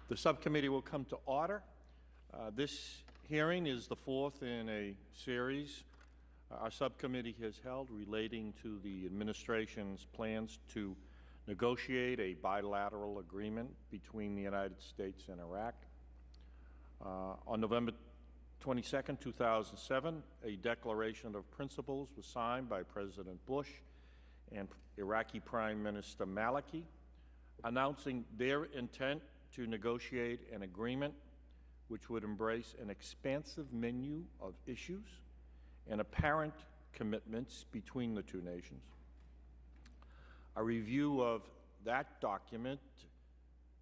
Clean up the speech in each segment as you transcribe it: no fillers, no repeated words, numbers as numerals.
The subcommittee will come to order. This hearing is the fourth in a series our subcommittee has held relating to the administration's plans to negotiate a bilateral agreement between the United States and Iraq. On November 22, 2007, a declaration of principles was signed by President Bush and Iraqi Prime Minister Maliki, announcing their intent to negotiate an agreement which would embrace an expansive menu of issues and apparent commitments between the two nations. A review of that document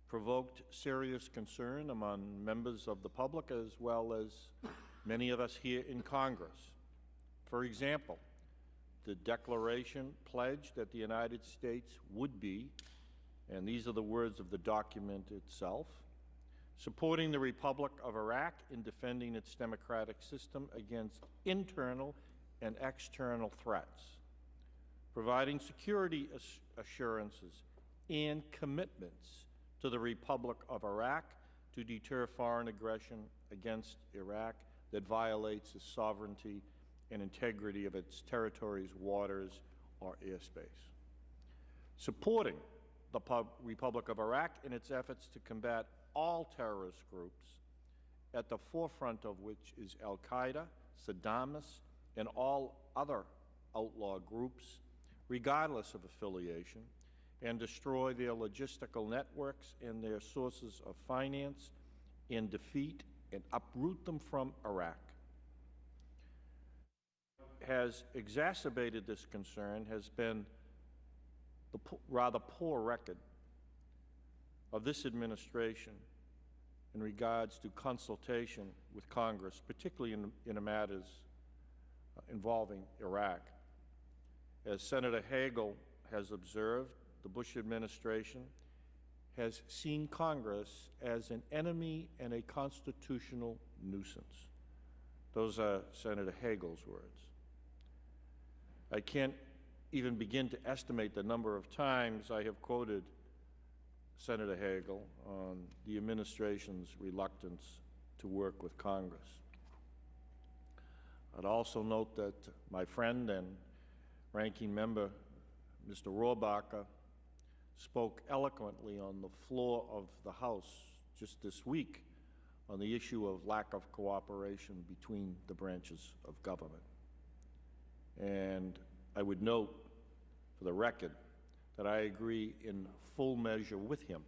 provoked serious concern among members of the public as well as many of us here in Congress. For example, the declaration pledged that the United States would be, and these are the words of the document itself, supporting the Republic of Iraq in defending its democratic system against internal and external threats, providing security assurances and commitments to the Republic of Iraq to deter foreign aggression against Iraq that violates the sovereignty and integrity of its territories, waters, or airspace, supporting the Republic of Iraq in its efforts to combat all terrorist groups, at the forefront of which is Al-Qaeda, Saddamist, and all other outlaw groups, regardless of affiliation, and destroy their logistical networks and their sources of finance, and defeat and uproot them from Iraq. Has exacerbated this concern has been the rather poor record of this administration in regards to consultation with Congress, particularly in matters involving Iraq. As Senator Hagel has observed, the Bush administration has seen Congress as an enemy and a constitutional nuisance. Those are Senator Hagel's words. I can't even begin to estimate the number of times I have quoted Senator Hagel on the administration's reluctance to work with Congress. I'd also note that my friend and ranking member, Mr. Rohrabacher, spoke eloquently on the floor of the House just this week on the issue of lack of cooperation between the branches of government. And I would note, for the record, that I agree in full measure with him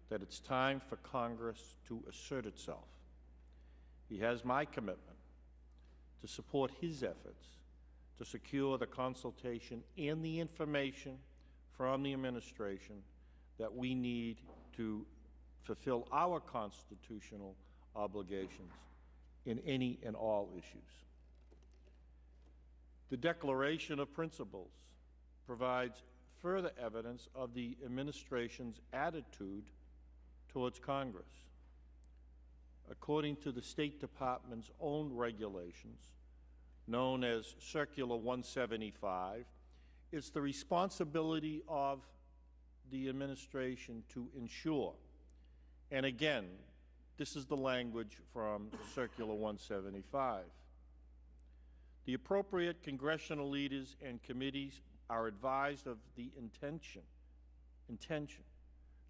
that it's time for Congress to assert itself. He has my commitment to support his efforts to secure the consultation and the information from the administration that we need to fulfill our constitutional obligations in any and all issues. The Declaration of Principles provides further evidence of the administration's attitude towards Congress. According to the State Department's own regulations, known as Circular 175, it's the responsibility of the administration to ensure, and again, this is the language from Circular 175, the appropriate congressional leaders and committees are advised of the intention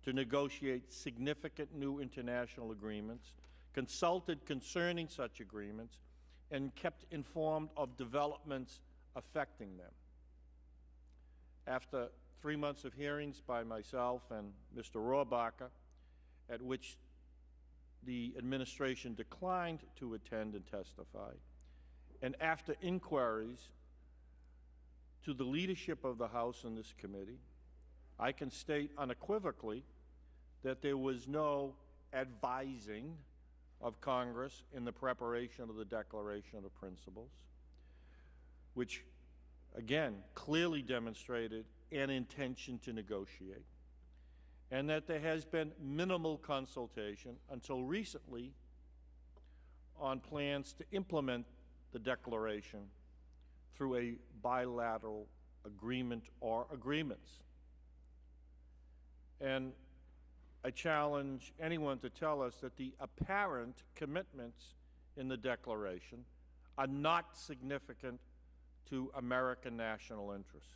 to negotiate significant new international agreements, consulted concerning such agreements, and kept informed of developments affecting them. After 3 months of hearings by myself and Mr. Rohrabacher, at which the administration declined to attend and testify, and after inquiries to the leadership of the House and this committee, I can state unequivocally that there was no advising of Congress in the preparation of the Declaration of Principles, which, again, clearly demonstrated an intention to negotiate, and that there has been minimal consultation until recently on plans to implement the Declaration through a bilateral agreement or agreements. And I challenge anyone to tell us that the apparent commitments in the Declaration are not significant to American national interests.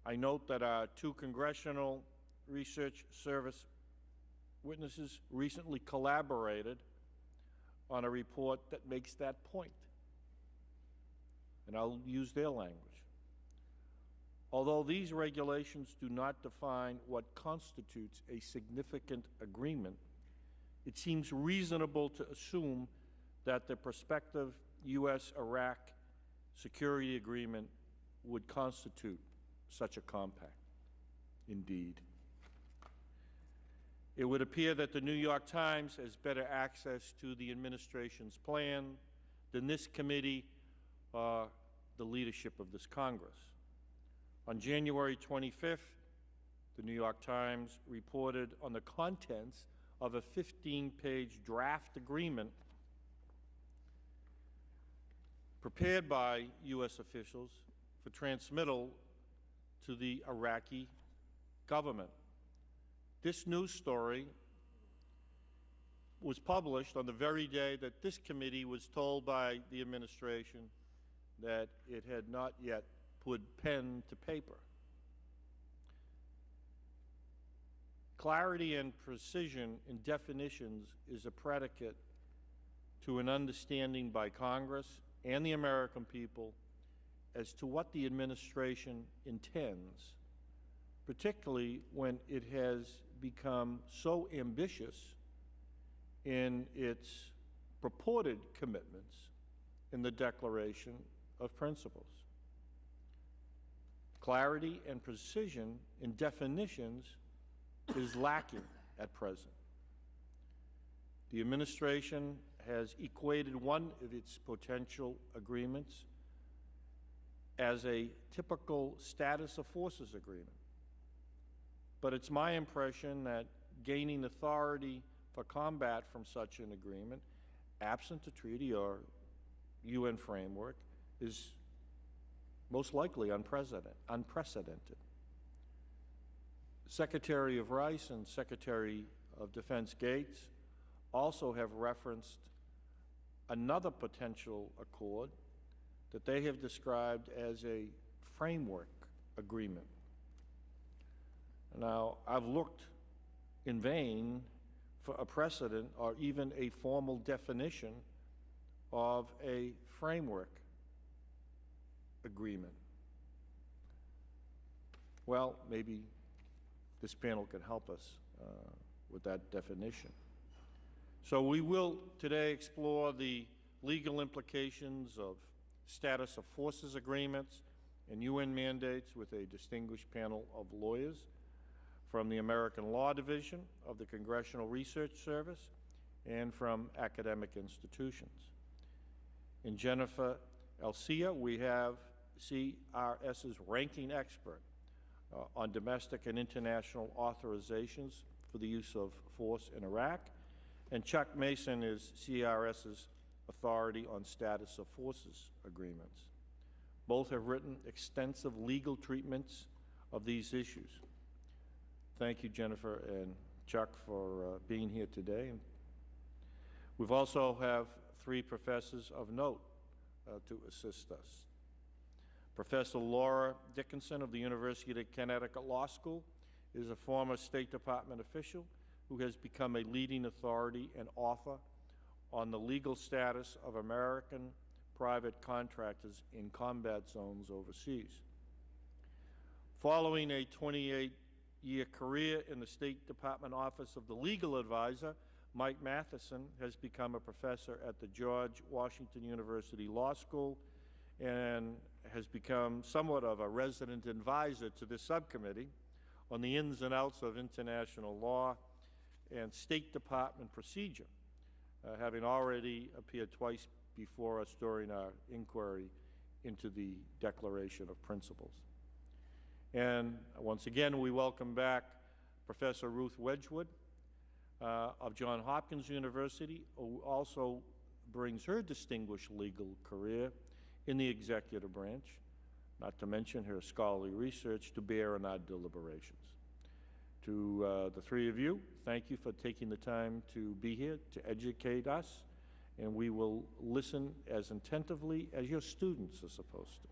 I note that our two Congressional Research Service witnesses recently collaborated on a report that makes that point. And I'll use their language. Although these regulations do not define what constitutes a significant agreement, it seems reasonable to assume that the prospective U.S.-Iraq security agreement would constitute such a compact. Indeed. It would appear that the New York Times has better access to the administration's plan than this committee or the leadership of this Congress. On January 25th, the New York Times reported on the contents of a 15-page draft agreement prepared by U.S. officials for transmittal to the Iraqi government. This news story was published on the very day that this committee was told by the administration that it had not yet put pen to paper. Clarity and precision in definitions is a predicate to an understanding by Congress and the American people as to what the administration intends, particularly when it has become so ambitious in its purported commitments in the Declaration of Principles. Clarity and precision in definitions is lacking at present. The administration has equated one of its potential agreements as a typical status of forces agreement. But it's my impression that gaining authority for combat from such an agreement, absent a treaty or UN framework, is most likely unprecedented. Secretary of Rice and Secretary of Defense Gates also have referenced another potential accord that they have described as a framework agreement. Now, I've looked in vain for a precedent or even a formal definition of a framework agreement. Well, maybe this panel can help us with that definition. So we will today explore the legal implications of status of forces agreements and UN mandates with a distinguished panel of lawyers from the American Law Division of the Congressional Research Service and from academic institutions. In Jennifer Elsea, we have CRS's ranking expert on domestic and international authorizations for the use of force in Iraq, and Chuck Mason is CRS's authority on status of forces agreements. Both have written extensive legal treatments of these issues. Thank you, Jennifer and Chuck, for being here today. We've also have three professors of note to assist us. Professor Laura Dickinson of the University of Connecticut Law School is a former State Department official who has become a leading authority and author on the legal status of American private contractors in combat zones overseas. Following a 28-year career in the State Department Office of the Legal Advisor, Mike Matheson has become a professor at the George Washington University Law School and has become somewhat of a resident advisor to this subcommittee on the ins and outs of international law and State Department procedure, having already appeared twice before us during our inquiry into the Declaration of Principles. And once again, we welcome back Professor Ruth Wedgwood of Johns Hopkins University, who also brings her distinguished legal career in the executive branch, not to mention her scholarly research, to bear in our deliberations. To the three of you, thank you for taking the time to be here to educate us, and we will listen as attentively as your students are supposed to.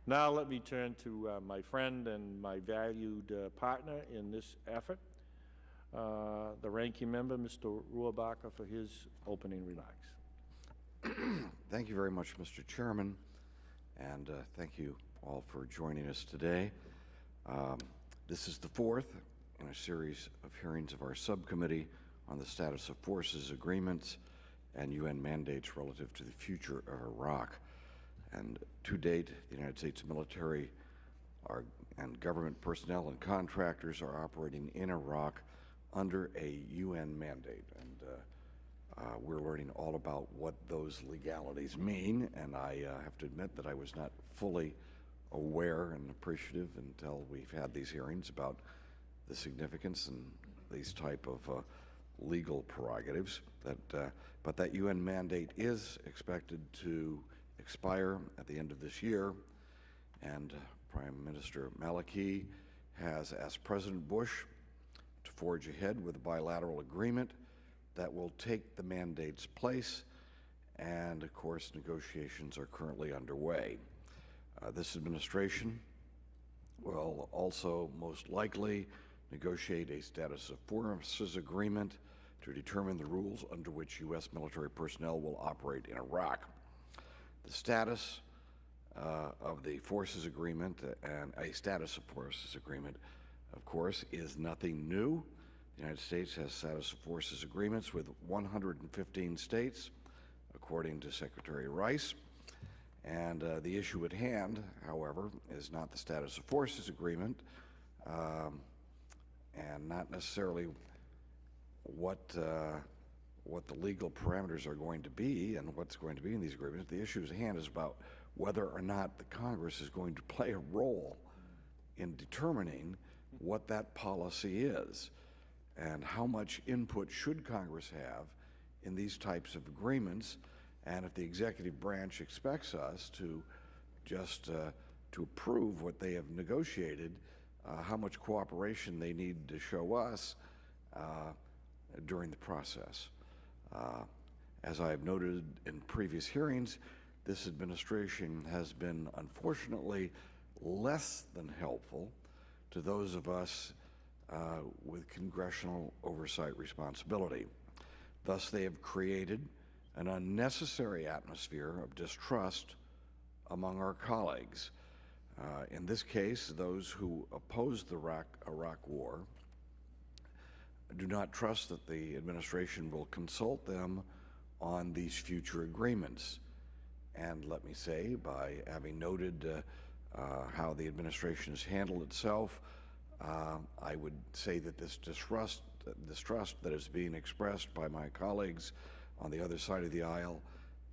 Now let me turn to my friend and my valued partner in this effort, the ranking member, Mr. Ruhrbacher, for his opening remarks. Thank you very much, Mr. Chairman, and thank you all for joining us today. This is the fourth in a series of hearings of our subcommittee on the status of forces agreements and UN mandates relative to the future of Iraq. And to date, the United States military and government personnel and contractors are operating in Iraq under a UN mandate. And we're learning all about what those legalities mean, and I have to admit that I was not fully aware and appreciative until we've had these hearings about the significance and these type of legal prerogatives. But that UN mandate is expected to expire at the end of this year, and Prime Minister Maliki has asked President Bush to forge ahead with a bilateral agreement that will take the mandate's place, and of course negotiations are currently underway. This administration will also most likely negotiate a status of forces agreement to determine the rules under which U.S. military personnel will operate in Iraq. The status of the forces agreement and a status of forces agreement, of course, is nothing new. The United States has status of forces agreements with 115 states, according to Secretary Rice. And the issue at hand, however, is not the status of forces agreement and not necessarily what the legal parameters are going to be and what's going to be in these agreements. The issue at hand is about whether or not the Congress is going to play a role in determining what that policy is and how much input should Congress have in these types of agreements. And if the executive branch expects us to just to approve what they have negotiated, how much cooperation they need to show us during the process. As I have noted in previous hearings, this administration has been unfortunately less than helpful to those of us with congressional oversight responsibility. Thus, they have created an unnecessary atmosphere of distrust among our colleagues. In this case, those who opposed the Iraq War do not trust that the administration will consult them on these future agreements. And let me say, by having noted how the administration has handled itself, I would say that this distrust that is being expressed by my colleagues on the other side of the aisle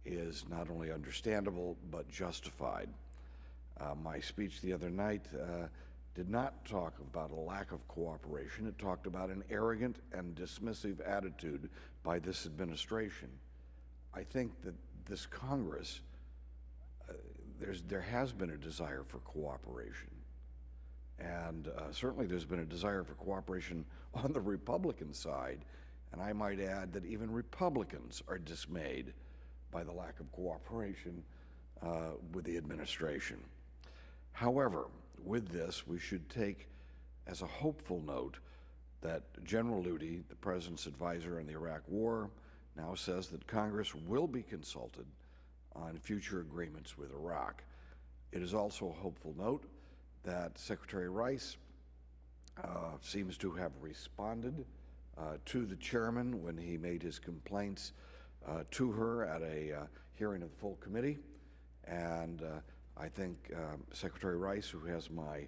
is not only understandable, but justified. My speech the other night did not talk about a lack of cooperation. It talked about an arrogant and dismissive attitude by this administration. I think that this Congress, there has been a desire for cooperation. And certainly there's been a desire for cooperation on the Republican side. And I might add that even Republicans are dismayed by the lack of cooperation with the administration. However, with this, we should take as a hopeful note that General Ludi, the President's advisor on the Iraq War, now says that Congress will be consulted on future agreements with Iraq. It is also a hopeful note that Secretary Rice seems to have responded to the chairman when he made his complaints to her at a hearing of the full committee. And I think Secretary Rice, who has my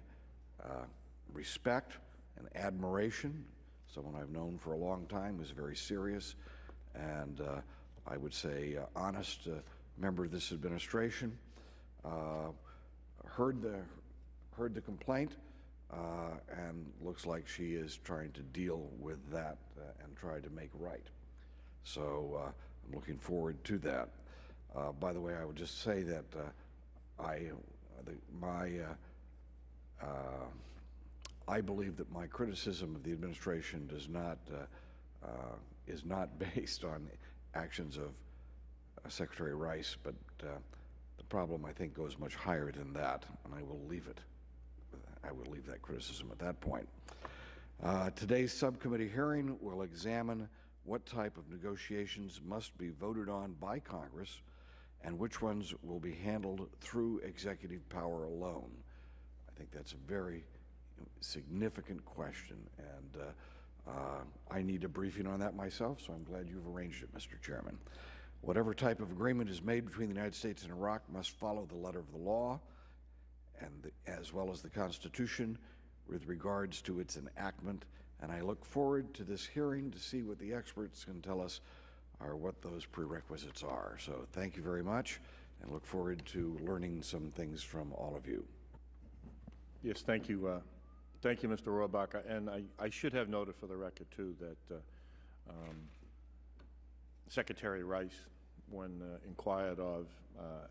respect and admiration, someone I've known for a long time, is very serious and I would say honest member of this administration, heard the complaint and looks like she is trying to deal with that and try to make right. So I'm looking forward to that. By the way, I would just say that my I believe that my criticism of the administration is not based on actions of Secretary Rice, but the problem, I think, goes much higher than that, and I will leave it. I will leave that criticism at that point. Today's subcommittee hearing will examine what type of negotiations must be voted on by Congress and which ones will be handled through executive power alone. I think that's a very significant question, and I need a briefing on that myself, so I'm glad you've arranged it, Mr. Chairman. Whatever type of agreement is made between the United States and Iraq must follow the letter of the law, and as well as the Constitution with regards to its enactment, and I look forward to this hearing to see what the experts can tell us are what those prerequisites are. So thank you very much, and look forward to learning some things from all of you. Yes, thank you. Thank you, Mr. Rohrabacher. And I should have noted for the record, too, that Secretary Rice, when inquired of,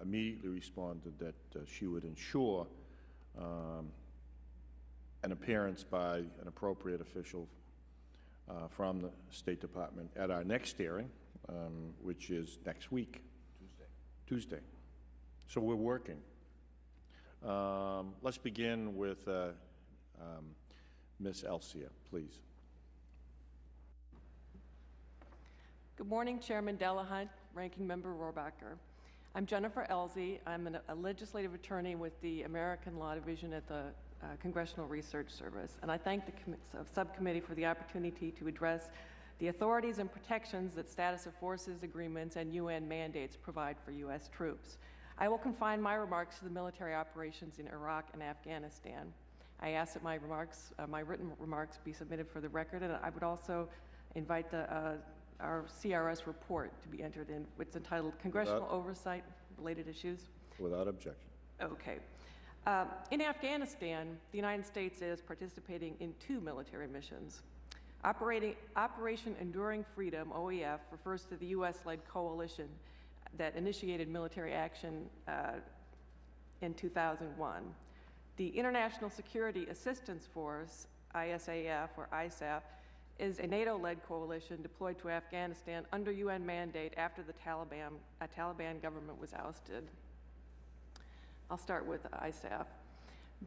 immediately responded that she would ensure an appearance by an appropriate official from the State Department at our next hearing, which is next week. Tuesday. So we're working. Let's begin with Ms. Elsea, please. Good morning, Chairman Delahunt, Ranking Member Rohrabacher. I'm Jennifer Elsea. I'm a legislative attorney with the American Law Division at the Congressional Research Service, and I thank the subcommittee for the opportunity to address the authorities and protections that status of forces agreements and UN mandates provide for U.S. troops. I will confine my remarks to the military operations in Iraq and Afghanistan. I ask that my written remarks be submitted for the record, and I would also invite our CRS report to be entered in. It's entitled Congressional Oversight Related Issues. Without objection. Okay. In Afghanistan, the United States is participating in 2 military missions. Operation Enduring Freedom, OEF, refers to the U.S.-led coalition that initiated military action in 2001. The International Security Assistance Force, ISAF or ISAF, is a NATO-led coalition deployed to Afghanistan under UN mandate after the Taliban government was ousted. I'll start with ISAF.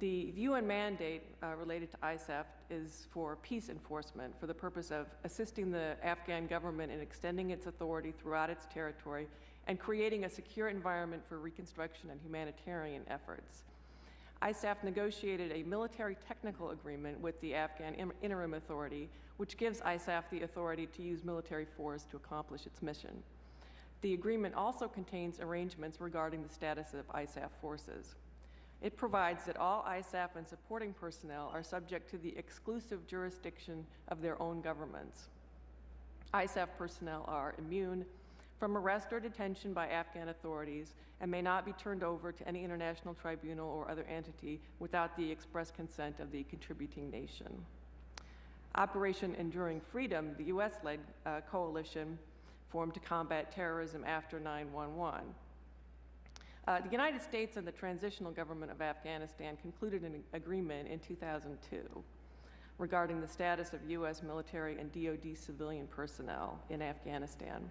The UN mandate related to ISAF is for peace enforcement for the purpose of assisting the Afghan government in extending its authority throughout its territory and creating a secure environment for reconstruction and humanitarian efforts. ISAF negotiated a military technical agreement with the Afghan Interim Authority, which gives ISAF the authority to use military force to accomplish its mission. The agreement also contains arrangements regarding the status of ISAF forces. It provides that all ISAF and supporting personnel are subject to the exclusive jurisdiction of their own governments. ISAF personnel are immune from arrest or detention by Afghan authorities and may not be turned over to any international tribunal or other entity without the express consent of the contributing nation. Operation Enduring Freedom, the U.S.-led coalition formed to combat terrorism after 9/11. The United States and the Transitional Government of Afghanistan concluded an agreement in 2002 regarding the status of U.S. military and DoD civilian personnel in Afghanistan.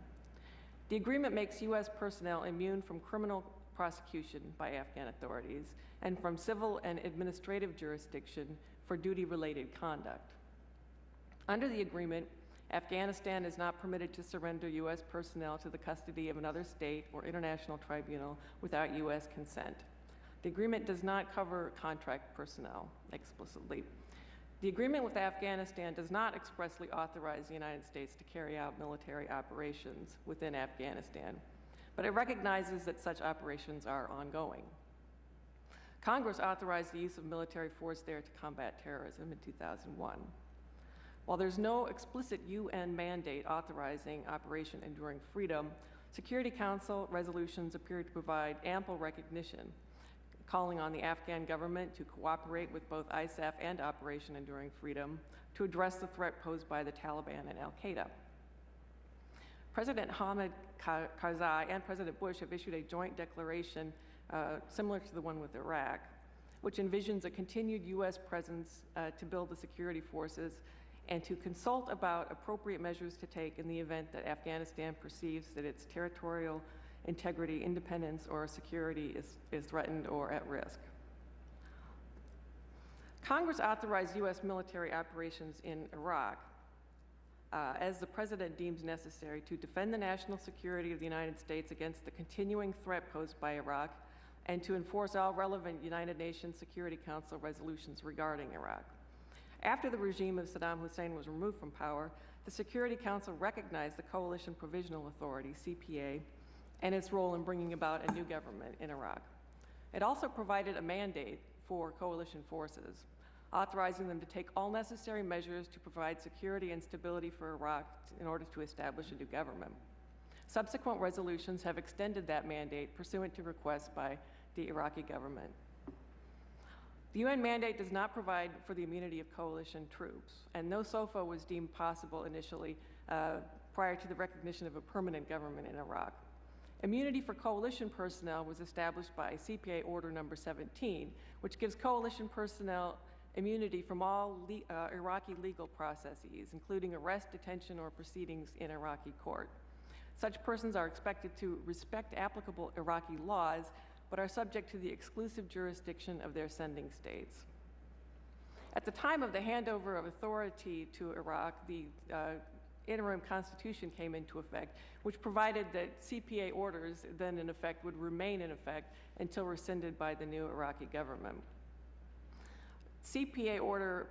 The agreement makes U.S. personnel immune from criminal prosecution by Afghan authorities and from civil and administrative jurisdiction for duty-related conduct. Under the agreement, Afghanistan is not permitted to surrender U.S. personnel to the custody of another state or international tribunal without U.S. consent. The agreement does not cover contract personnel explicitly. The agreement with Afghanistan does not expressly authorize the United States to carry out military operations within Afghanistan, but it recognizes that such operations are ongoing. Congress authorized the use of military force there to combat terrorism in 2001. While there's no explicit UN mandate authorizing Operation Enduring Freedom, Security Council resolutions appear to provide ample recognition, calling on the Afghan government to cooperate with both ISAF and Operation Enduring Freedom to address the threat posed by the Taliban and al-Qaeda. President Hamid Karzai and President Bush have issued a joint declaration similar to the one with Iraq, which envisions a continued U.S. presence to build the security forces and to consult about appropriate measures to take in the event that Afghanistan perceives that its territorial integrity, independence, or security is threatened or at risk. Congress authorized U.S. military operations in Iraq as the President deems necessary to defend the national security of the United States against the continuing threat posed by Iraq and to enforce all relevant United Nations Security Council resolutions regarding Iraq. After the regime of Saddam Hussein was removed from power, the Security Council recognized the Coalition Provisional Authority, CPA, and its role in bringing about a new government in Iraq. It also provided a mandate for coalition forces, authorizing them to take all necessary measures to provide security and stability for Iraq in order to establish a new government. Subsequent resolutions have extended that mandate pursuant to requests by the Iraqi government. The UN mandate does not provide for the immunity of coalition troops, and no SOFA was deemed possible initially prior to the recognition of a permanent government in Iraq. Immunity for coalition personnel was established by CPA Order Number 17, which gives coalition personnel immunity from all Iraqi legal processes, including arrest, detention, or proceedings in Iraqi court. Such persons are expected to respect applicable Iraqi laws, but are subject to the exclusive jurisdiction of their sending states. At the time of the handover of authority to Iraq, the interim constitution came into effect, which provided that CPA orders then in effect would remain in effect until rescinded by the new Iraqi government. CPA Order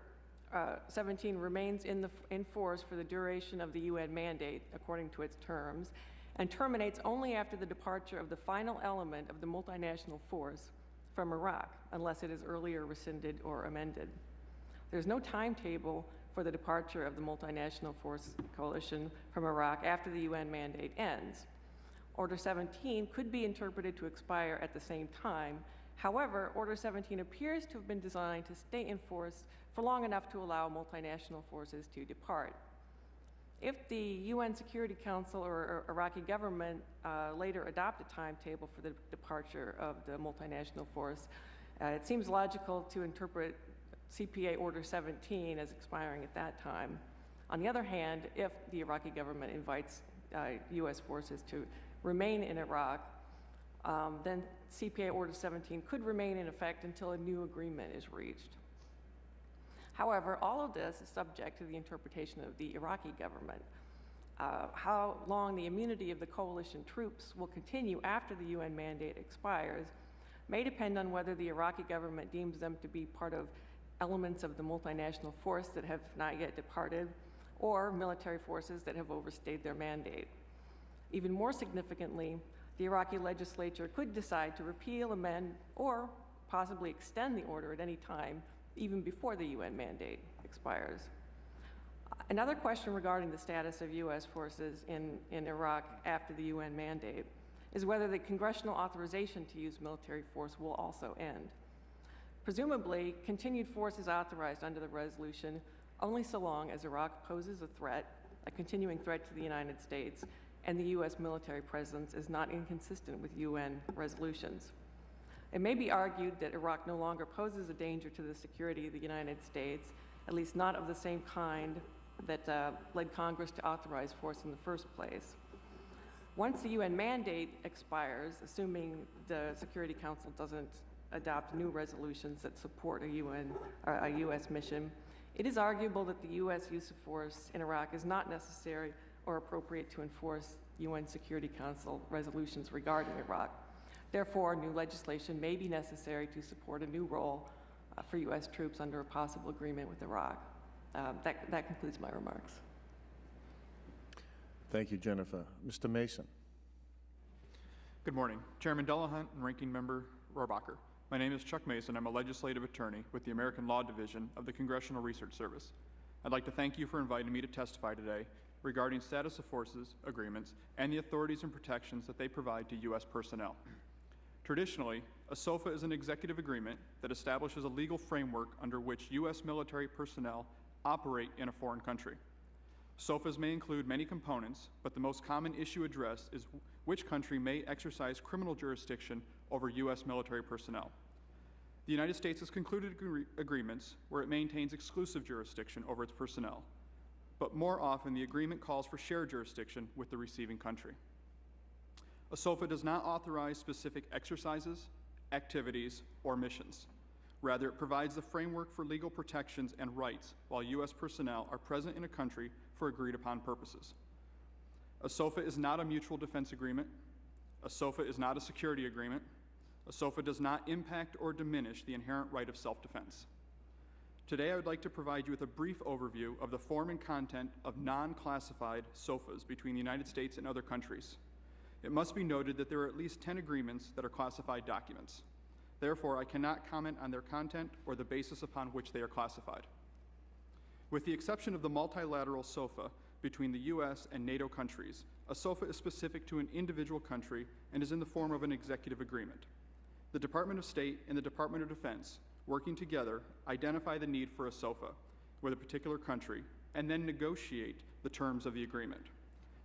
17 remains in force for the duration of the UN mandate according to its terms, and terminates only after the departure of the final element of the multinational force from Iraq, unless it is earlier rescinded or amended. There's no timetable for the departure of the multinational force coalition from Iraq after the UN mandate ends. Order 17 could be interpreted to expire at the same time. However, Order 17 appears to have been designed to stay in force for long enough to allow multinational forces to depart. If the UN Security Council or Iraqi government later adopt a timetable for the departure of the multinational force, it seems logical to interpret CPA Order 17 as expiring at that time. On the other hand, if the Iraqi government invites U.S. forces to remain in Iraq, then CPA Order 17 could remain in effect until a new agreement is reached. However, all of this is subject to the interpretation of the Iraqi government. How long the immunity of the coalition troops will continue after the UN mandate expires may depend on whether the Iraqi government deems them to be part of elements of the multinational force that have not yet departed, or military forces that have overstayed their mandate. Even more significantly, the Iraqi legislature could decide to repeal, amend, or possibly extend the order at any time, even before the UN mandate expires. Another question regarding the status of U.S. forces in Iraq after the UN mandate is whether the congressional authorization to use military force will also end. Presumably, continued force is authorized under the resolution only so long as Iraq poses a threat, a continuing threat to the United States, and the U.S. military presence is not inconsistent with UN resolutions. It may be argued that Iraq no longer poses a danger to the security of the United States, at least not of the same kind that led Congress to authorize force in the first place. Once the UN mandate expires, assuming the Security Council doesn't adopt new resolutions that support a U.S. mission, it is arguable that the U.S. use of force in Iraq is not necessary or appropriate to enforce UN Security Council resolutions regarding Iraq. Therefore, new legislation may be necessary to support a new role for U.S. troops under a possible agreement with Iraq. That concludes my remarks. Thank you, Jennifer. Mr. Mason. Good morning, Chairman Delahunt and Ranking Member Rohrabacher. My name is Chuck Mason. I'm a legislative attorney with the American Law Division of the Congressional Research Service. I'd like to thank you for inviting me to testify today regarding status of forces agreements and the authorities and protections that they provide to U.S. personnel. Traditionally, a SOFA is an executive agreement that establishes a legal framework under which U.S. military personnel operate in a foreign country. SOFAs may include many components, but the most common issue addressed is which country may exercise criminal jurisdiction over U.S. military personnel. The United States has concluded agreements where it maintains exclusive jurisdiction over its personnel, but more often the agreement calls for shared jurisdiction with the receiving country. A SOFA does not authorize specific exercises, activities, or missions. Rather, it provides the framework for legal protections and rights while U.S. personnel are present in a country for agreed-upon purposes. A SOFA is not a mutual defense agreement. A SOFA is not a security agreement. A SOFA does not impact or diminish the inherent right of self-defense. Today, I would like to provide you with a brief overview of the form and content of non-classified SOFAs between the United States and other countries. It must be noted that there are at least 10 agreements that are classified documents. Therefore, I cannot comment on their content or the basis upon which they are classified. With the exception of the multilateral SOFA between the U.S. and NATO countries, a SOFA is specific to an individual country and is in the form of an executive agreement. The Department of State and the Department of Defense, working together, identify the need for a SOFA with a particular country and then negotiate the terms of the agreement.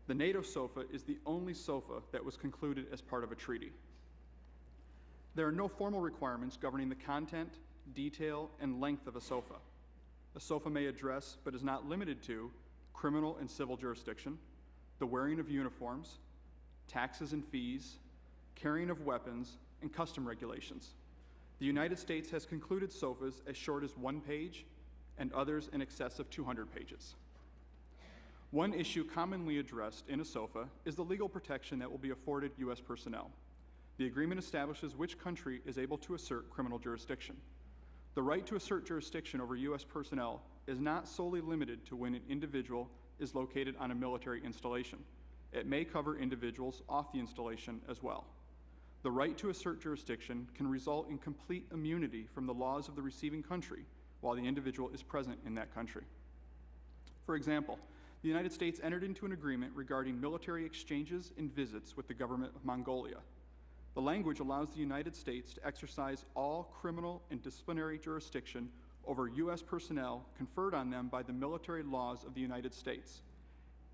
The NATO SOFA is the only SOFA that was concluded as part of a treaty. There are no formal requirements governing the content, detail, and length of a SOFA. A SOFA may address, but is not limited to, criminal and civil jurisdiction, the wearing of uniforms, taxes and fees, carrying of weapons, and custom regulations. The United States has concluded SOFAs as short as 1 page and others in excess of 200 pages. One issue commonly addressed in a SOFA is the legal protection that will be afforded U.S. personnel. The agreement establishes which country is able to assert criminal jurisdiction. The right to assert jurisdiction over U.S. personnel is not solely limited to when an individual is located on a military installation. It may cover individuals off the installation as well. The right to assert jurisdiction can result in complete immunity from the laws of the receiving country while the individual is present in that country. For example, the United States entered into an agreement regarding military exchanges and visits with the government of Mongolia. The language allows the United States to exercise all criminal and disciplinary jurisdiction over U.S. personnel conferred on them by the military laws of the United States.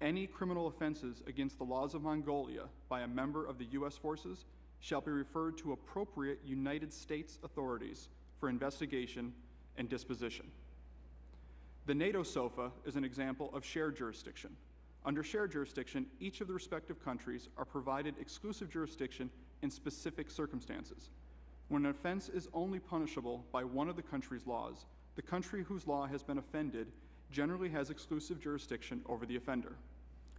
Any criminal offenses against the laws of Mongolia by a member of the U.S. forces shall be referred to appropriate United States authorities for investigation and disposition. The NATO SOFA is an example of shared jurisdiction. Under shared jurisdiction, each of the respective countries are provided exclusive jurisdiction in specific circumstances. When an offense is only punishable by one of the country's laws, the country whose law has been offended generally has exclusive jurisdiction over the offender.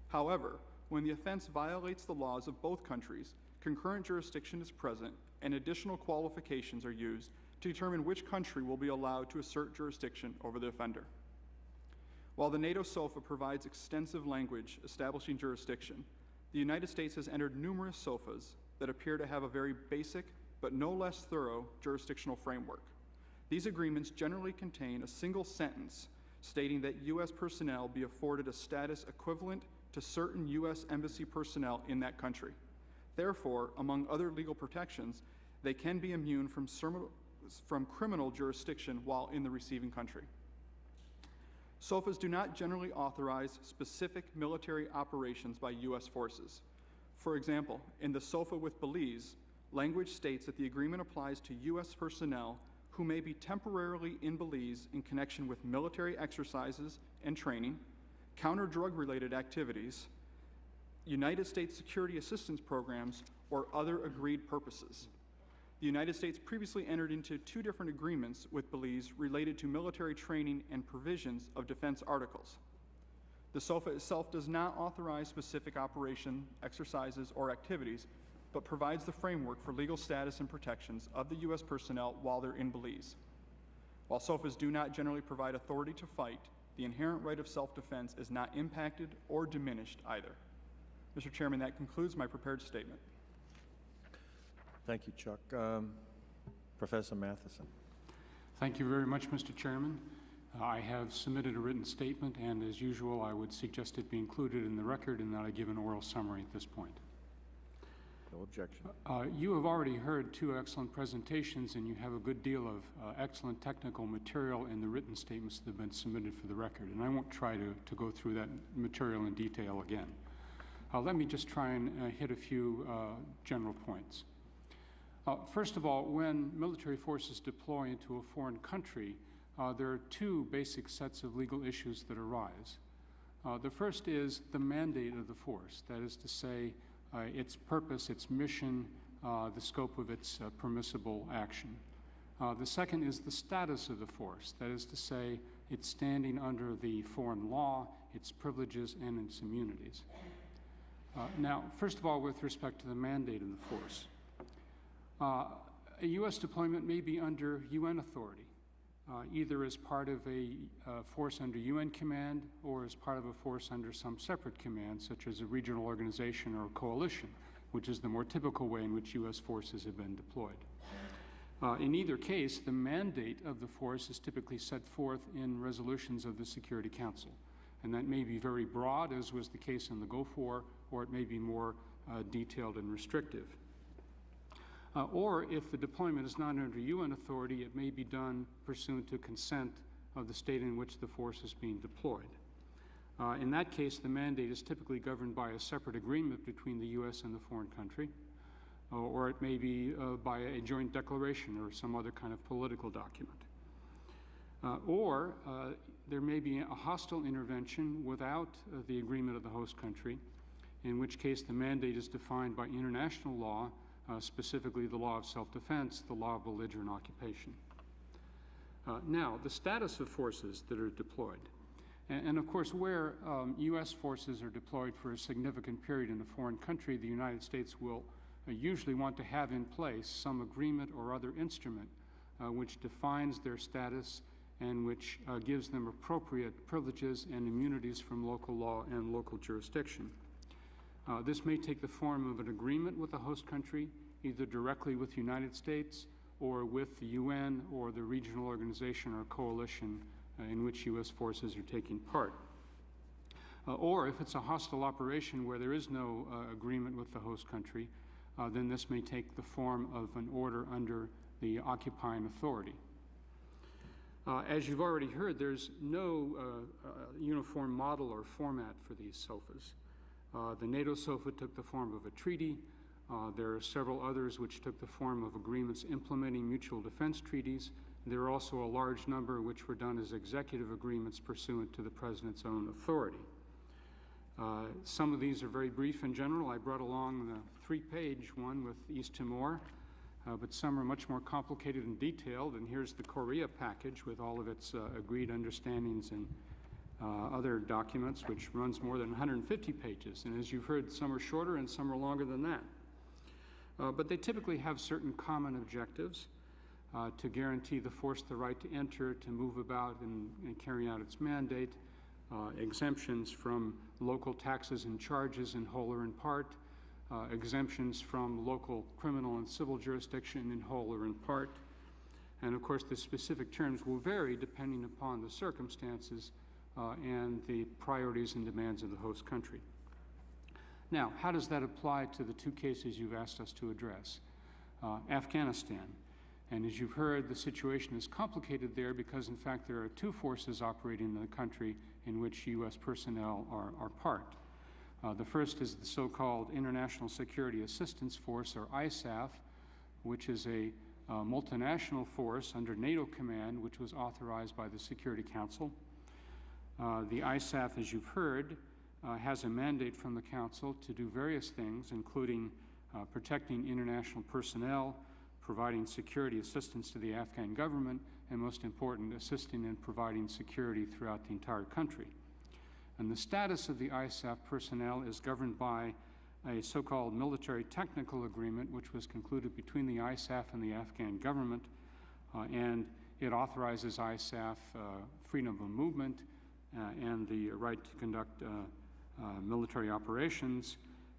However, when the offense violates the laws of both countries, concurrent jurisdiction is present and additional qualifications are used to determine which country will be allowed to assert jurisdiction over the offender. While the NATO SOFA provides extensive language establishing jurisdiction, the United States has entered numerous SOFAs that appear to have a very basic but no less thorough jurisdictional framework. These agreements generally contain a single sentence stating that U.S. personnel be afforded a status equivalent to certain U.S. embassy personnel in that country. Therefore, among other legal protections, they can be immune from criminal jurisdiction while in the receiving country. SOFAs do not generally authorize specific military operations by U.S. forces. For example, in the SOFA with Belize, language states that the agreement applies to U.S. personnel who may be temporarily in Belize in connection with military exercises and training, counter-drug-related activities, United States security assistance programs, or other agreed purposes. The United States previously entered into 2 different agreements with Belize related to military training and provisions of defense articles. The SOFA itself does not authorize specific operation, exercises, or activities, but provides the framework for legal status and protections of the U.S. personnel while they're in Belize. While SOFAs do not generally provide authority to fight, the inherent right of self-defense is not impacted or diminished either. Mr. Chairman, that concludes my prepared statement. Thank you, Chuck. Professor Matheson. Thank you very much, Mr. Chairman. I have submitted a written statement, and as usual, I would suggest it be included in the record and that I give an oral summary at this point. No objection. You have already heard 2 excellent presentations, and you have a good deal of excellent technical material in the written statements that have been submitted for the record, and I won't try to go through that material in detail again. Let me just try and hit a few general points. First of all, when military forces deploy into a foreign country, there are two basic sets of legal issues that arise. The first is the mandate of the force, that is to say, its purpose, its mission, the scope of its permissible action. The second is the status of the force, that is to say, its standing under the foreign law, its privileges, and its immunities. Now, first of all, with respect to the mandate of the force, a U.S. deployment may be under UN authority, either as part of a force under UN command or as part of a force under some separate command, such as a regional organization or a coalition, which is the more typical way in which U.S. forces have been deployed. In either case, the mandate of the force is typically set forth in resolutions of the Security Council. And that may be very broad, as was the case in the Gulf War, or it may be more detailed and restrictive. Or if the deployment is not under UN authority, it may be done pursuant to consent of the state in which the force is being deployed. In that case, the mandate is typically governed by a separate agreement between the U.S. and the foreign country, or it may be by a joint declaration or some other kind of political document. Or there may be a hostile intervention without the agreement of the host country, in which case the mandate is defined by international law, specifically the law of self-defense, the law of belligerent occupation. Now, the status of forces that are deployed. And of course, where U.S. forces are deployed for a significant period in a foreign country, the United States will usually want to have in place some agreement or other instrument which defines their status and which gives them appropriate privileges and immunities from local law and local jurisdiction. This may take the form of an agreement with the host country, either directly with the United States or with the UN or the regional organization or coalition in which U.S. forces are taking part. Or if it's a hostile operation where there is no agreement with the host country, then this may take the form of an order under the occupying authority. As you've already heard, there's no uniform model or format for these SOFAs. The NATO SOFA took the form of a treaty. There are several others which took the form of agreements implementing mutual defense treaties. There are also a large number which were done as executive agreements pursuant to the President's own authority. Some of these are very brief in general. I brought along the 3-page one with East Timor, but some are much more complicated and detailed. And here's the Korea package with all of its agreed understandings and other documents, which runs more than 150 pages. And as you've heard, some are shorter and some are longer than that. But they typically have certain common objectives to guarantee the force the right to enter, to move about and carry out its mandate, exemptions from local taxes and charges in whole or in part, exemptions from local criminal and civil jurisdiction in whole or in part. And of course, the specific terms will vary depending upon the circumstances and the priorities and demands of the host country. Now, how does that apply to the two cases you've asked us to address? Afghanistan. And as you've heard, the situation is complicated there because, in fact, there are two forces operating in the country in which U.S. personnel are part. The first is the so-called International Security Assistance Force, or ISAF, which is a multinational force under NATO command, which was authorized by the Security Council. The ISAF, as you've heard, has a mandate from the Council to do various things, including protecting international personnel, providing security assistance to the Afghan government, and most important, assisting in providing security throughout the entire country. And the status of the ISAF personnel is governed by a so-called military technical agreement, which was concluded between the ISAF and the Afghan government, and it authorizes ISAF freedom of movement and the right to conduct military operations,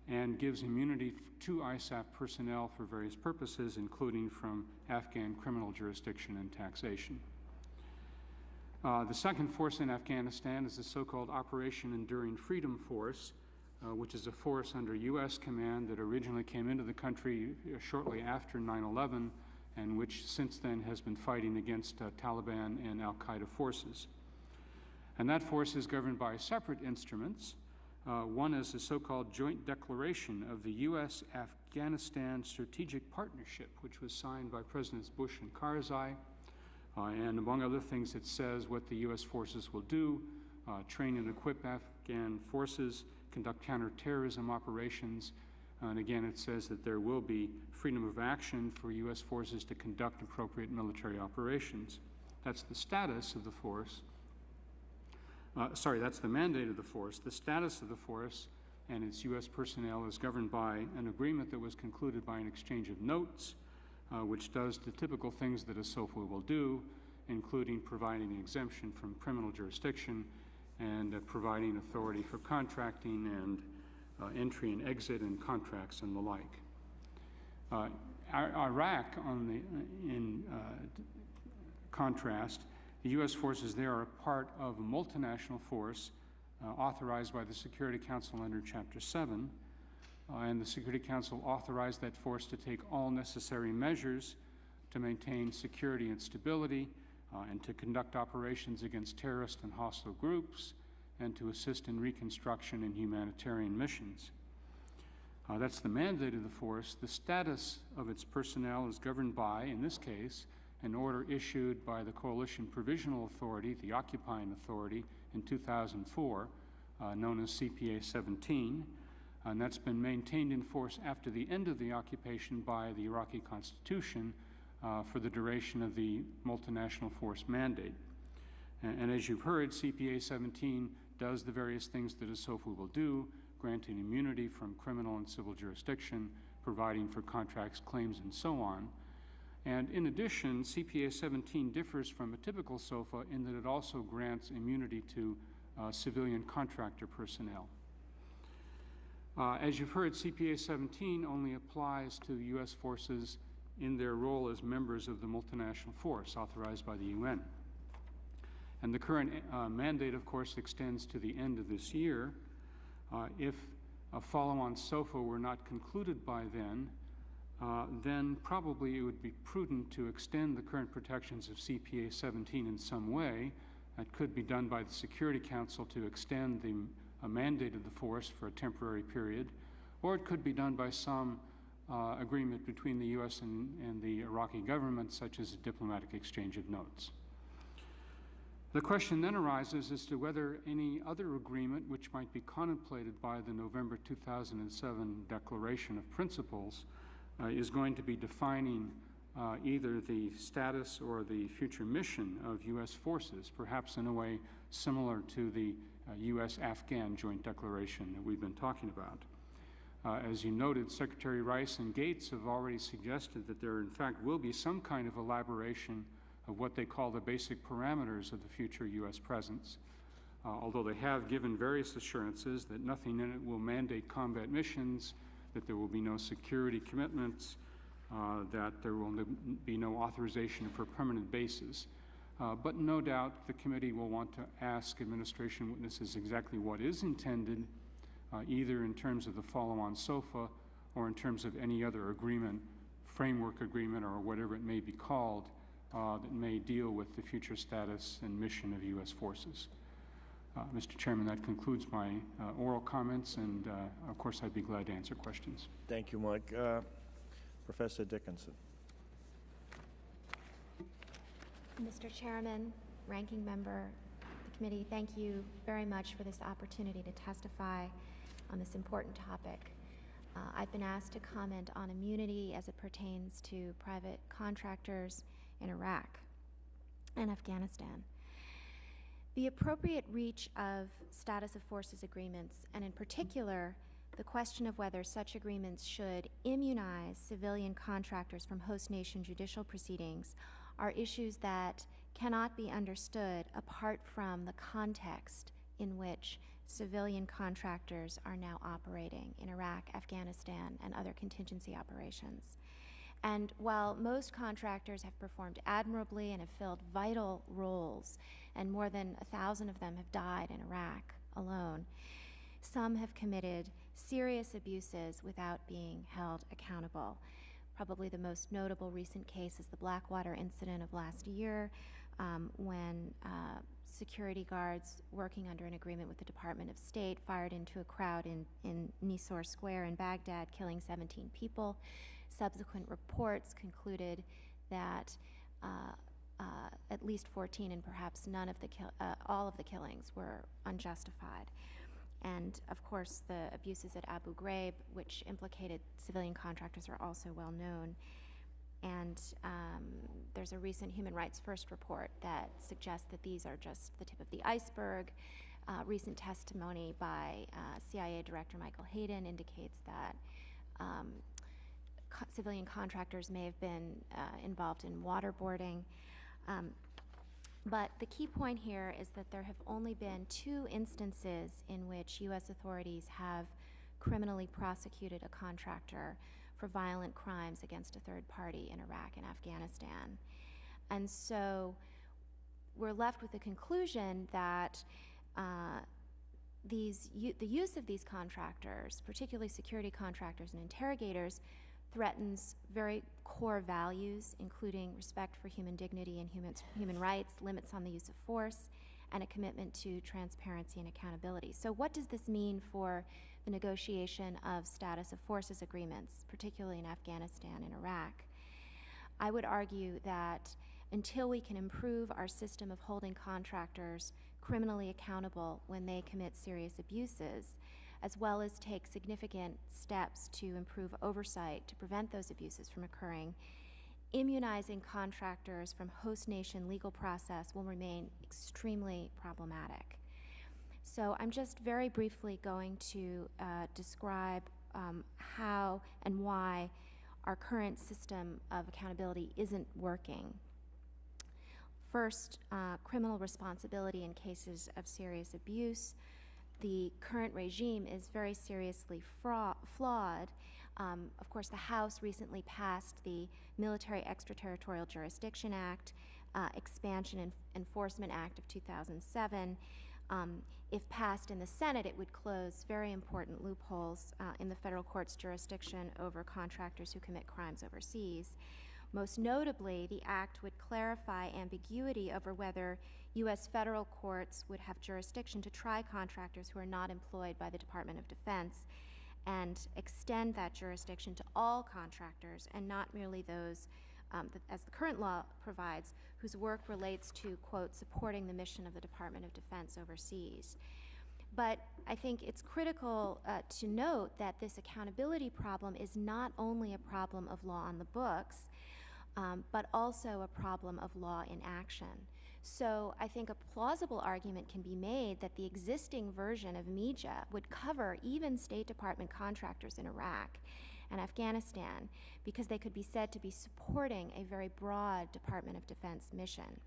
and gives immunity to ISAF personnel for various purposes, including from Afghan criminal jurisdiction and taxation. The second force in Afghanistan is the so-called Operation Enduring Freedom Force, which is a force under U.S. command that originally came into the country shortly after 9/11, and which since then has been fighting against Taliban and al-Qaeda forces. And that force is governed by separate instruments. One is the so-called Joint Declaration of the U.S., Afghanistan Strategic Partnership, which was signed by Presidents Bush and Karzai. And among other things, it says what the U.S. forces will do, train and equip Afghan forces, conduct counterterrorism operations, and again, it says that there will be freedom of action for U.S. forces to conduct appropriate military operations. That's the status of the force. That's the mandate of the force. The status of the force and its U.S. personnel is governed by an agreement that was concluded by an exchange of notes, which does the typical things that a SOFA will do, including providing exemption from criminal jurisdiction and providing authority for contracting and entry and exit and contracts and the like. Iraq, in contrast, the U.S. forces there are part of a multinational force authorized by the Security Council under Chapter 7, and the Security Council authorized that force to take all necessary measures to maintain security and stability and to conduct operations against terrorist and hostile groups and to assist in reconstruction and humanitarian missions. That's the mandate of the force. The status of its personnel is governed by, in this case, an order issued by the Coalition Provisional Authority, the occupying authority, in 2004, known as CPA 17, and that's been maintained in force after the end of the occupation by the Iraqi Constitution for the duration of the multinational force mandate. And as you've heard, CPA 17 does the various things that a SOFA will do, granting immunity from criminal and civil jurisdiction, providing for contracts, claims, and so on. And in addition, CPA 17 differs from a typical SOFA in that it also grants immunity to civilian contractor personnel. As you've heard, CPA 17 only applies to U.S. forces in their role as members of the multinational force authorized by the UN. And the current mandate, of course, extends to the end of this year. If a follow-on SOFA were not concluded by then probably it would be prudent to extend the current protections of CPA 17 in some way. That could be done by the Security Council to extend the mandate of the force for a temporary period, or it could be done by some agreement between the U.S. and the Iraqi government, such as a diplomatic exchange of notes. The question then arises as to whether any other agreement which might be contemplated by the November 2007 Declaration of Principles is going to be defining either the status or the future mission of U.S. forces, perhaps in a way similar to the U.S.-Afghan Joint Declaration that we've been talking about. As you noted, Secretary Rice and Gates have already suggested that there, in fact, will be some kind of elaboration of what they call the basic parameters of the future U.S. presence, although they have given various assurances that nothing in it will mandate combat missions, that there will be no security commitments, that there will be no authorization for permanent bases. But no doubt the committee will want to ask administration witnesses exactly what is intended, either in terms of the follow-on SOFA or in terms of any other agreement, framework agreement or whatever it may be called, that may deal with the future status and mission of U.S. forces. Mr. Chairman, that concludes my oral comments, and of course I'd be glad to answer questions. Thank you, Mike. Professor Dickinson. Mr. Chairman, Ranking Member, the committee, thank you very much for this opportunity to testify on this important topic. I've been asked to comment on immunity as it pertains to private contractors in Iraq and Afghanistan. The appropriate reach of status of forces agreements, and in particular, the question of whether such agreements should immunize civilian contractors from host nation judicial proceedings, are issues that cannot be understood apart from the context in which civilian contractors are now operating in Iraq, Afghanistan, and other contingency operations. And while most contractors have performed admirably and have filled vital roles, and more than 1,000 of them have died in Iraq alone, some have committed serious abuses without being held accountable. Probably the most notable recent case is the Blackwater incident of last year, when security guards working under an agreement with the Department of State fired into a crowd in Nisor Square in Baghdad, killing 17 people. Subsequent reports concluded that at least 14 and perhaps all of the killings were unjustified. And of course, the abuses at Abu Ghraib, which implicated civilian contractors, are also well known. And there's a recent Human Rights First report that suggests that these are just the tip of the iceberg. Recent testimony by CIA Director Michael Hayden indicates that civilian contractors may have been involved in waterboarding. But the key point here is that there have only been 2 instances in which U.S. authorities have criminally prosecuted a contractor for violent crimes against a third party in Iraq and Afghanistan. And so we're left with the conclusion that the use of these contractors, particularly security contractors and interrogators, threatens very core values, including respect for human dignity and human rights, limits on the use of force, and a commitment to transparency and accountability. So what does this mean for the negotiation of status of forces agreements, particularly in Afghanistan and Iraq? I would argue that until we can improve our system of holding contractors criminally accountable when they commit serious abuses, as well as take significant steps to improve oversight to prevent those abuses from occurring, immunizing contractors from host nation legal process will remain extremely problematic. So I'm just very briefly going to describe how and why our current system of accountability isn't working. First, criminal responsibility in cases of serious abuse. The current regime is very seriously flawed. Of course, the House recently passed the Military Extraterritorial Jurisdiction Act, Expansion and Enforcement Act of 2007. If passed in the Senate, it would close very important loopholes in the federal court's jurisdiction over contractors who commit crimes overseas. Most notably, the act would clarify ambiguity over whether U.S. federal courts would have jurisdiction to try contractors who are not employed by the Department of Defense, and extend that jurisdiction to all contractors and not merely those, as the current law provides, whose work relates to, quote, supporting the mission of the Department of Defense overseas. But I think it's critical to note that this accountability problem is not only a problem of law on the books, but also a problem of law in action. So I think a plausible argument can be made that the existing version of MEJA would cover even State Department contractors in Iraq and Afghanistan, because they could be said to be supporting a very broad Department of Defense mission.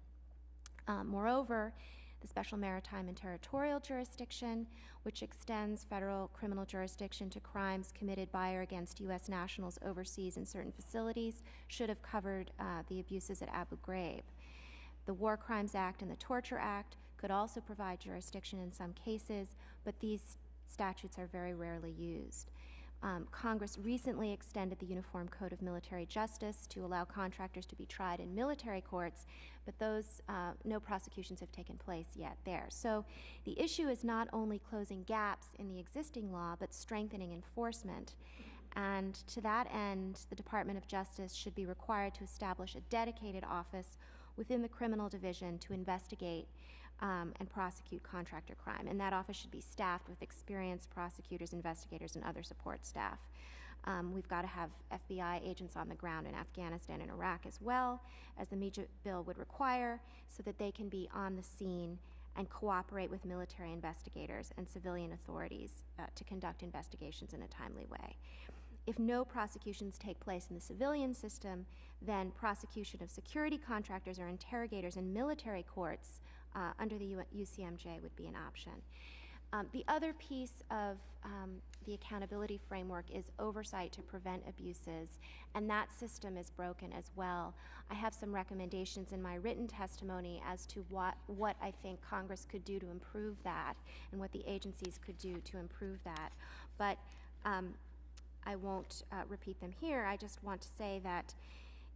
Moreover, the Special Maritime and Territorial Jurisdiction, which extends federal criminal jurisdiction to crimes committed by or against U.S. nationals overseas in certain facilities, should have covered the abuses at Abu Ghraib. The War Crimes Act and the Torture Act could also provide jurisdiction in some cases, but these statutes are very rarely used. Congress recently extended the Uniform Code of Military Justice to allow contractors to be tried in military courts, but those, no prosecutions have taken place yet there. So the issue is not only closing gaps in the existing law, but strengthening enforcement. And to that end, the Department of Justice should be required to establish a dedicated office within the criminal division to investigate and prosecute contractor crime. And that office should be staffed with experienced prosecutors, investigators, and other support staff. We've got to have FBI agents on the ground in Afghanistan and Iraq as well, as the MEJA bill would require, so that they can be on the scene and cooperate with military investigators and civilian authorities to conduct investigations in a timely way. If no prosecutions take place in the civilian system, then prosecution of security contractors or interrogators in military courts under the UCMJ would be an option. The other piece of the accountability framework is oversight to prevent abuses, and that system is broken as well. I have some recommendations in my written testimony as to what I think Congress could do to improve that, and what the agencies could do to improve that. But I won't repeat them here. I just want to say that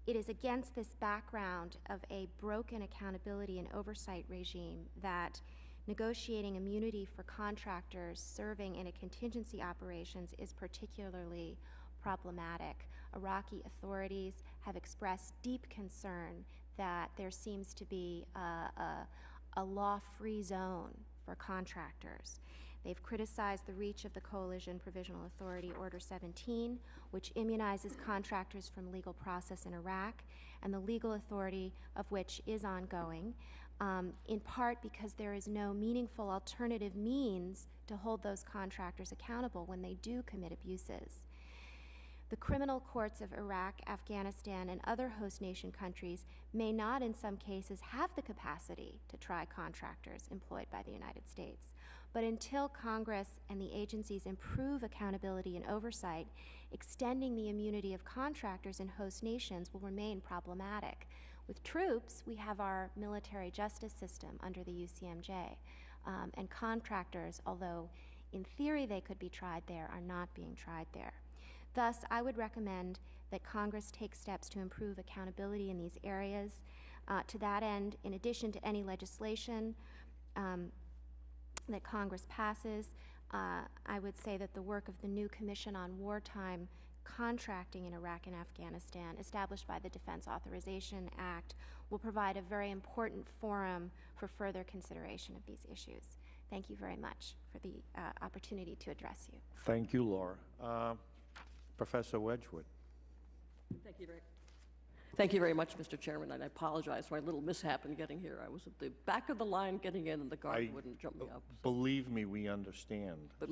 It is against this background of a broken accountability and oversight regime that negotiating immunity for contractors serving in a contingency operations is particularly problematic. Iraqi authorities have expressed deep concern that there seems to be a law-free zone for contractors. They've criticized the reach of the Coalition Provisional Authority Order 17, which immunizes contractors from legal process in Iraq, and the legal authority of which is ongoing, in part because there is no meaningful alternative means to hold those contractors accountable when they do commit abuses. The criminal courts of Iraq, Afghanistan, and other host nation countries may not in some cases have the capacity to try contractors employed by the United States. But until Congress and the agencies improve accountability and oversight, extending the immunity of contractors in host nations will remain problematic. With troops, we have our military justice system under the UCMJ, and contractors, although in theory they could be tried there, are not being tried there. Thus, I would recommend that Congress take steps to improve accountability in these areas. To that end, in addition to any legislation that Congress passes, I would say that the work of the new Commission on Wartime Contracting in Iraq and Afghanistan, established by the Defense Authorization Act, will provide a very important forum for further consideration of these issues. Thank you very much for the opportunity to address you. Thank you, Laura. Professor Wedgwood. Thank you very much, Mr. Chairman, and I apologize for my little mishap in getting here. I was at the back of the line getting in, and the guard wouldn't jump me up. Believe me, we understand. But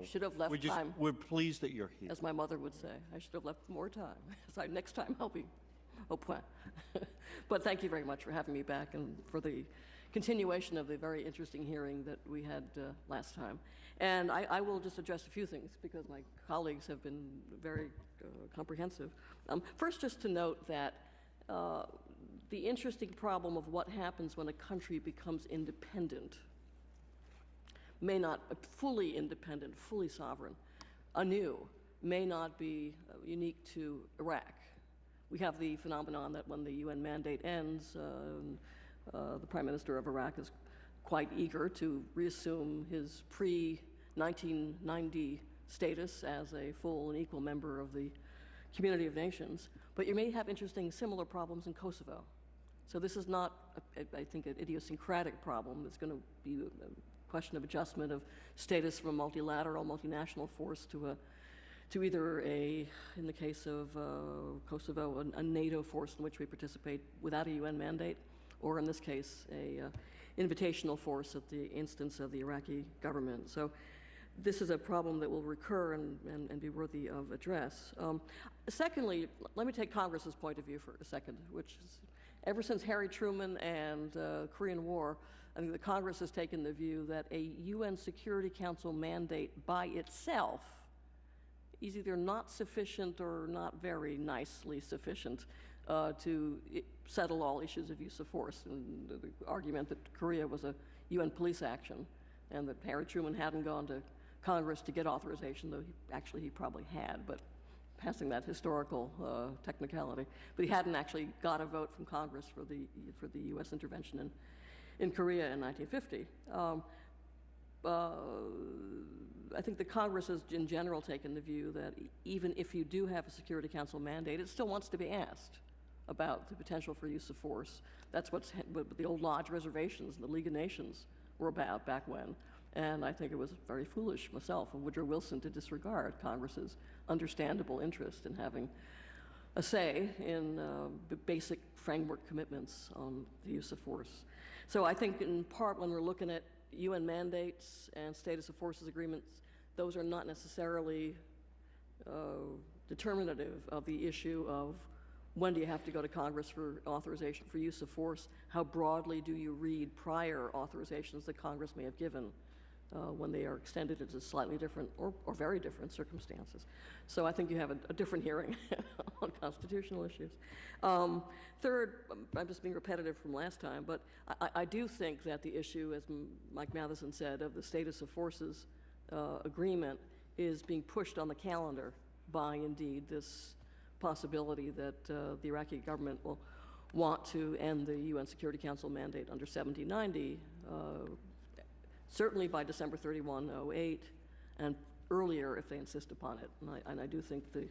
should have left time. We're pleased that you're here. As my mother would say, I should have left more time. So next time I'll be au point. But thank you very much for having me back and for the continuation of the very interesting hearing that we had last time. And I will just address a few things because my colleagues have been very comprehensive. First, just to note that the interesting problem of what happens when a country becomes independent, may not fully independent, fully sovereign, anew, may not be unique to Iraq. We have the phenomenon that when the UN mandate ends, the Prime Minister of Iraq is quite eager to reassume his pre-1990 status as a full and equal member of the community of nations. But you may have interesting similar problems in Kosovo. So this is not, I think, an idiosyncratic problem. It's going to be a question of adjustment of status from a multilateral, multinational force to either in the case of Kosovo, a NATO force in which we participate without a UN mandate, or in this case, a invitational force at the instance of the Iraqi government. So this is a problem that will recur and be worthy of address. Secondly, let me take Congress's point of view for a second, which is ever since Harry Truman and Korean War, I think the Congress has taken the view that a UN Security Council mandate by itself is either not sufficient or not very nicely sufficient to settle all issues of use of force. And the argument that Korea was a UN police action and that Harry Truman hadn't gone to Congress to get authorization, though he probably had, but passing that historical technicality. But he hadn't actually got a vote from Congress for the U.S. intervention in Korea in 1950. I think the Congress has in general taken the view that even if you do have a Security Council mandate, it still wants to be asked about the potential for use of force. That's what the old Lodge reservations and the League of Nations were about back when. And I think it was very foolish myself and Woodrow Wilson to disregard Congress's understandable interest in having a say in basic framework commitments on the use of force. So I think in part when we're looking at UN mandates and status of forces agreements, those are not necessarily determinative of the issue of when do you have to go to Congress for authorization for use of force, how broadly do you read prior authorizations that Congress may have given when they are extended into slightly different or very different circumstances. So I think you have a different hearing on constitutional issues. Third, I'm just being repetitive from last time, but I do think that the issue, as Mike Matheson said, of the status of forces agreement is being pushed on the calendar by, indeed, this possibility that the Iraqi government will want to end the UN Security Council mandate under 1790, certainly by December 31, 2008, and earlier if they insist upon it. And I do think the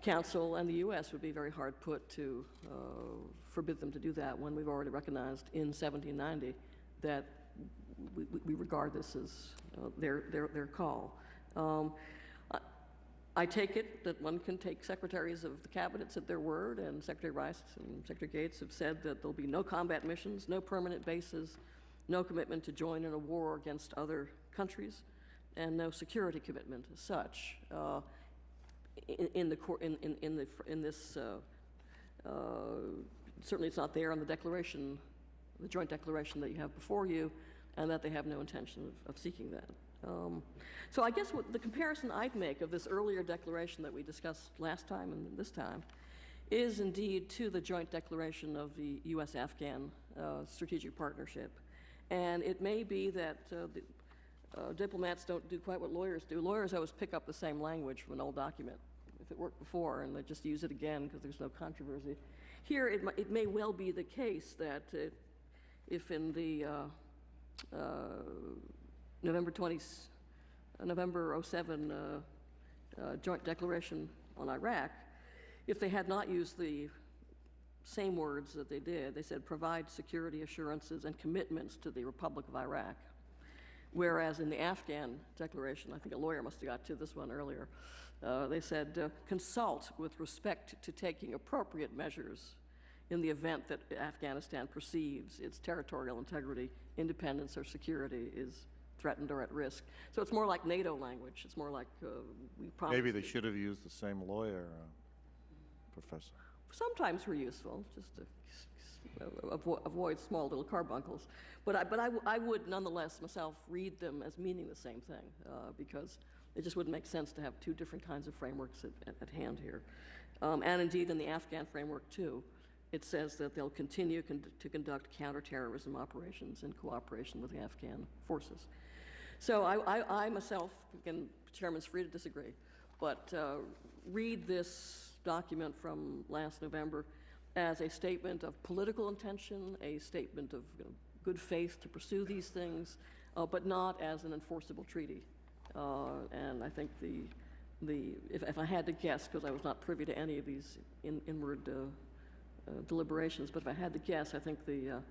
Council and the U.S. would be very hard put to forbid them to do that when we've already recognized in 1790 that we regard this as their call. I take it that one can take secretaries of the cabinets at their word, and Secretary Rice and Secretary Gates have said that there'll be no combat missions, no permanent bases, no commitment to join in a war against other countries, and no security commitment as such. Certainly it's not there on the declaration, the joint declaration that you have before you, and that they have no intention of seeking that. So I guess what the comparison I'd make of this earlier declaration that we discussed last time and this time is indeed to the joint declaration of the U.S.-Afghan strategic partnership. And it may be that diplomats don't do quite what lawyers do. Lawyers always pick up the same language from an old document. If it worked before, and they just use it again because there's no controversy. Here, it may well be the case that if in the November 07 joint declaration on Iraq, if they had not used the same words that they did, they said provide security assurances and commitments to the Republic of Iraq. Whereas in the Afghan declaration, I think a lawyer must have got to this one earlier, they said consult with respect to taking appropriate measures in the event that Afghanistan perceives its territorial integrity, independence, or security is threatened or at risk. So it's more like NATO language. It's more like we promise. Maybe they should have used the same lawyer, Professor. Sometimes we're useful, just to avoid small little carbuncles. But I would nonetheless myself read them as meaning the same thing because it just wouldn't make sense to have two different kinds of frameworks at hand here. And indeed in the Afghan framework too, it says that they'll continue to conduct counterterrorism operations in cooperation with the Afghan forces. So I myself, again, Chairman's free to disagree, but read this document from last November as a statement of political intention, a statement of good faith to pursue these things, but not as an enforceable treaty. And I think if I had to guess, because I was not privy to any of these inward deliberations, but if I had to guess, I think the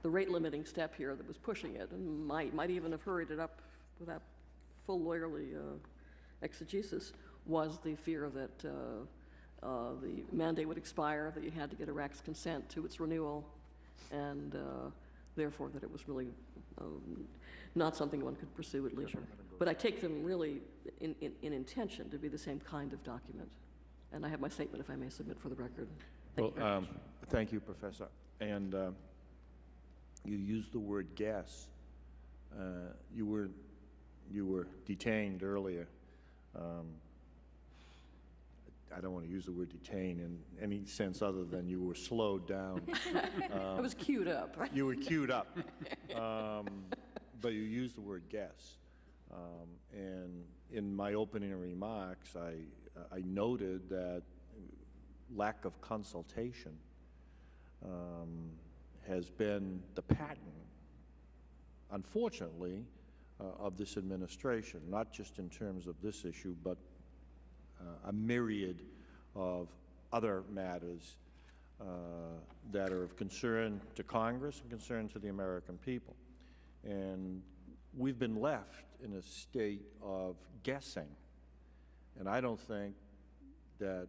rate limiting step here that was pushing it, and might even have hurried it up without full lawyerly exegesis, was the fear that the mandate would expire, that you had to get Iraq's consent to its renewal, and therefore that it was really not something one could pursue at leisure. But I take them really in intention to be the same kind of document. And I have my statement, if I may submit for the record. Thank you, Professor. And you used the word guess. You were detained earlier. I don't want to use the word detain in any sense other than you were slowed down. I was queued up. You were queued up. But you used the word guess. And in my opening remarks, I noted that lack of consultation has been the pattern, unfortunately, of this administration, not just in terms of this issue, but a myriad of other matters that are of concern to Congress and concern to the American people. And we've been left in a state of guessing. And I don't think that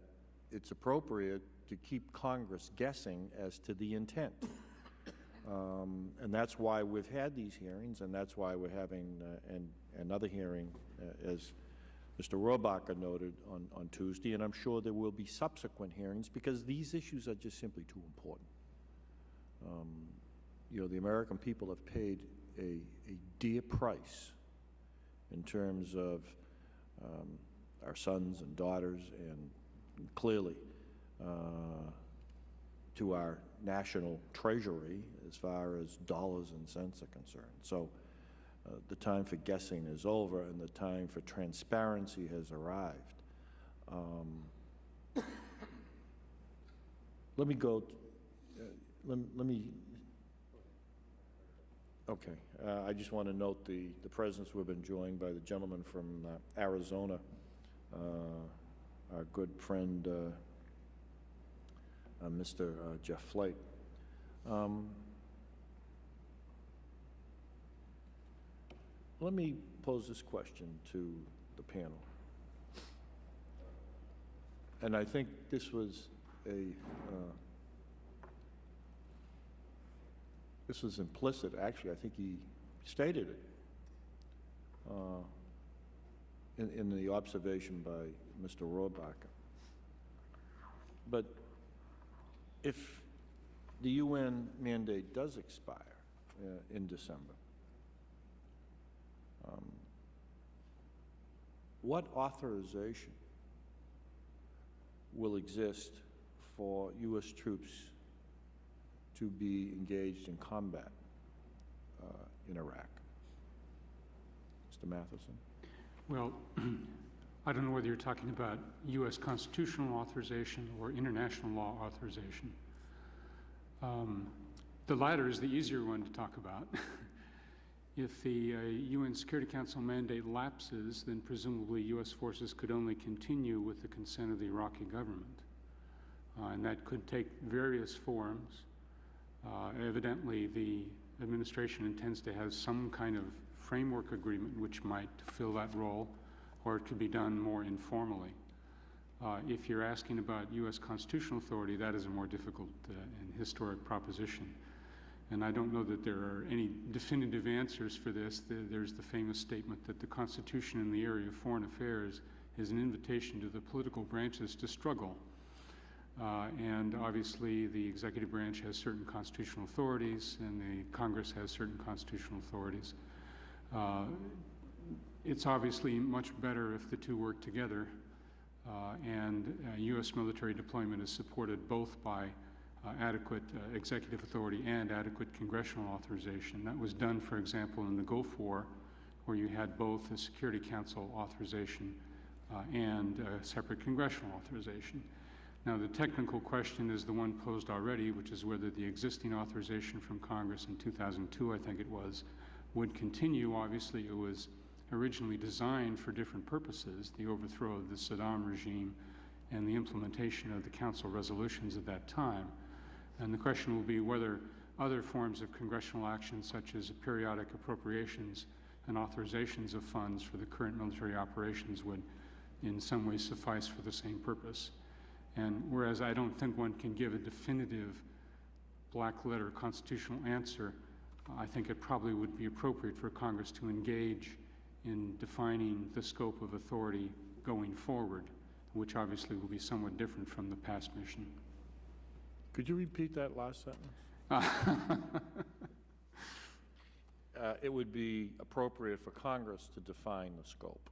it's appropriate to keep Congress guessing as to the intent. And that's why we've had these hearings, and that's why we're having another hearing, as Mr. Rohrabacher noted, on Tuesday, and I'm sure there will be subsequent hearings because these issues are just simply too important. You know, the American people have paid a dear price in terms of our sons and daughters, and clearly to our national treasury as far as dollars and cents are concerned. So the time for guessing is over and the time for transparency has arrived. let me go, let me, okay. I just want to note the presence. We've been joined by the gentleman from Arizona, our good friend, Mr. Jeff Flake. Let me pose this question to the panel. And I think this was this was implicit. Actually, I think he stated it in the observation by Mr. Rohrbacher. But if the UN mandate does expire in December, what authorization will exist for U.S. troops to be engaged in combat in Iraq? Mr. Matheson? Well, I don't know whether you're talking about U.S. constitutional authorization or international law authorization. The latter is the easier one to talk about. If the UN Security Council mandate lapses, then presumably U.S. forces could only continue with the consent of the Iraqi government. And that could take various forms. Evidently, the administration intends to have some kind of framework agreement which might fill that role, or it could be done more informally. If you're asking about U.S. constitutional authority, that is a more difficult and historic proposition. And I don't know that there are any definitive answers for this. There's the famous statement that the Constitution in the area of foreign affairs is an invitation to the political branches to struggle. And obviously the executive branch has certain constitutional authorities and the Congress has certain constitutional authorities. It's obviously much better if the two work together, and U.S. military deployment is supported both by adequate executive authority and adequate congressional authorization. That was done, for example, in the Gulf War, where you had both a Security Council authorization and a separate congressional authorization. Now, the technical question is the one posed already, which is whether the existing authorization from Congress in 2002, I think it was, would continue. Obviously, it was originally designed for different purposes, the overthrow of the Saddam regime and the implementation of the Council resolutions at that time. And the question will be whether other forms of congressional action, such as periodic appropriations and authorizations of funds for the current military operations, would in some way suffice for the same purpose. And whereas I don't think one can give a definitive black letter constitutional answer, I think it probably would be appropriate for Congress to engage in defining the scope of authority going forward, which obviously will be somewhat different from the past mission. Could you repeat that last sentence? It would be appropriate for Congress to define the scope.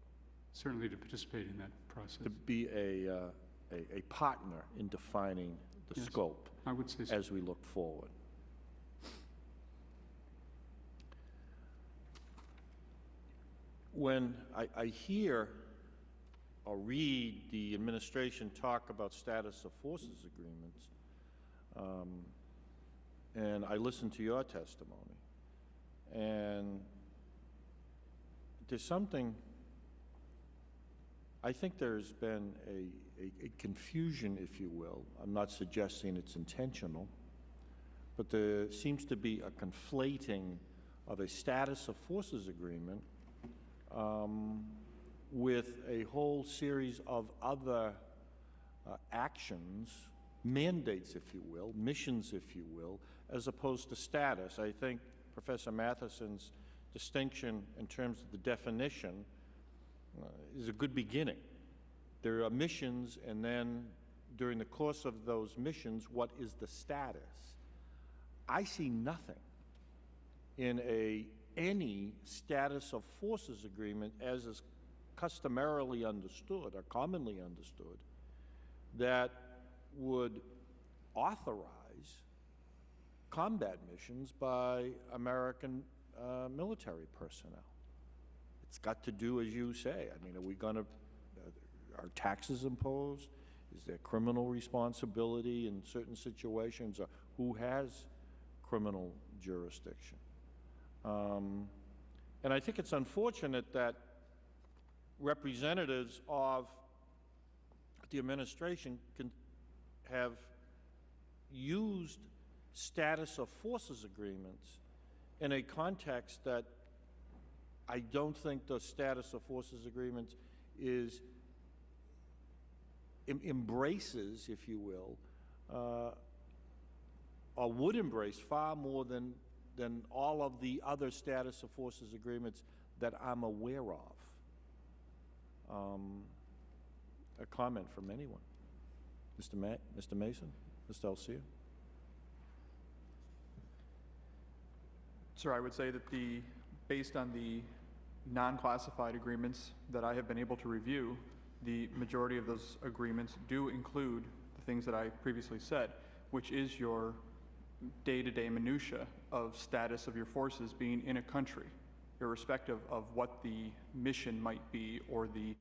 Certainly to participate in that process. To be a partner in defining the Yes, scope I would say so. as we look forward. When I hear or read the administration talk about status of forces agreements, and I listen to your testimony, and there's something, I think there's been a confusion, if you will. I'm not suggesting it's intentional, but there seems to be a conflating of a status of forces agreement with a whole series of other actions, mandates, if you will, missions, if you will, as opposed to status. I think Professor Matheson's distinction in terms of the definition is a good beginning. There are missions, and then during the course of those missions, what is the status? I see nothing in any status of forces agreement, as is customarily understood or commonly understood, that would authorize combat missions by American military personnel. It's got to do, as you say. I mean, are we going to, are taxes imposed? Is there criminal responsibility in certain situations, or who has criminal jurisdiction? And I think it's unfortunate that representatives of the administration have used status of forces agreements in a context that I don't think the status of forces agreements embraces, if you will, or would embrace far more than all of the other status of forces agreements that I'm aware of. A comment from anyone? Mr. Mason? Mr. Elsea? Sir, I would say that based on the non-classified agreements that I have been able to review, the majority of those agreements do include the things that I previously said, which is your day-to-day minutia of status of your forces being in a country, irrespective of what the mission might be or the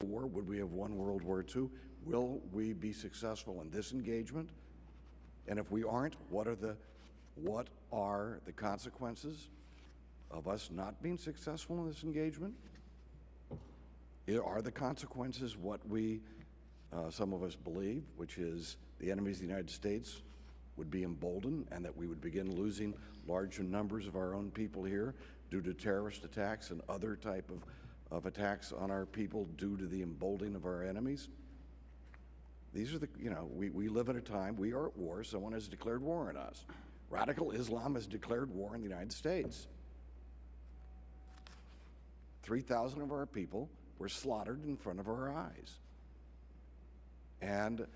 war? Would we have won World War II? Will we be successful in this engagement? And if we aren't, what are the consequences of us not being successful in this engagement? Are the consequences what we, some of us believe, which is the enemies of the United States would be emboldened and that we would begin losing larger numbers of our own people here due to terrorist attacks and other type of attacks on our people due to the emboldening of our enemies? These are the, we live in a time, we are at war, someone has declared war on us. Radical Islam has declared war on the United States. 3,000 of our people were slaughtered in front of our eyes. And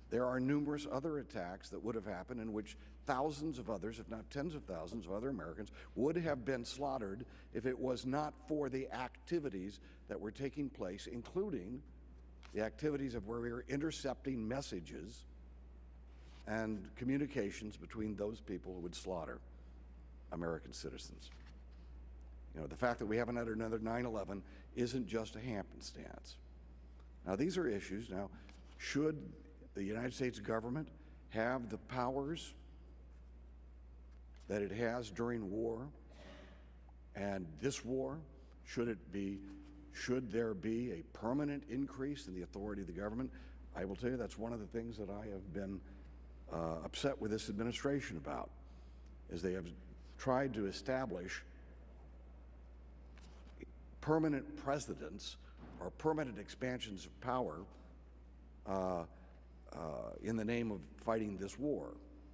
there are numerous other attacks that would have happened in which thousands of others, if not tens of thousands of other Americans, would have been slaughtered if it was not for the activities that were taking place, including the activities of where we were intercepting messages and communications between those people who would slaughter American citizens. The fact that we haven't had another 9/11 isn't just a happenstance. Now, these are issues. Now, should the United States government have the powers that it has during war and this war? Should there be a permanent increase in the authority of the government? I will tell you that's one of the things that I have been upset with this administration about, is they have tried to establish permanent presidents or permanent expansions of power in the name of fighting this war.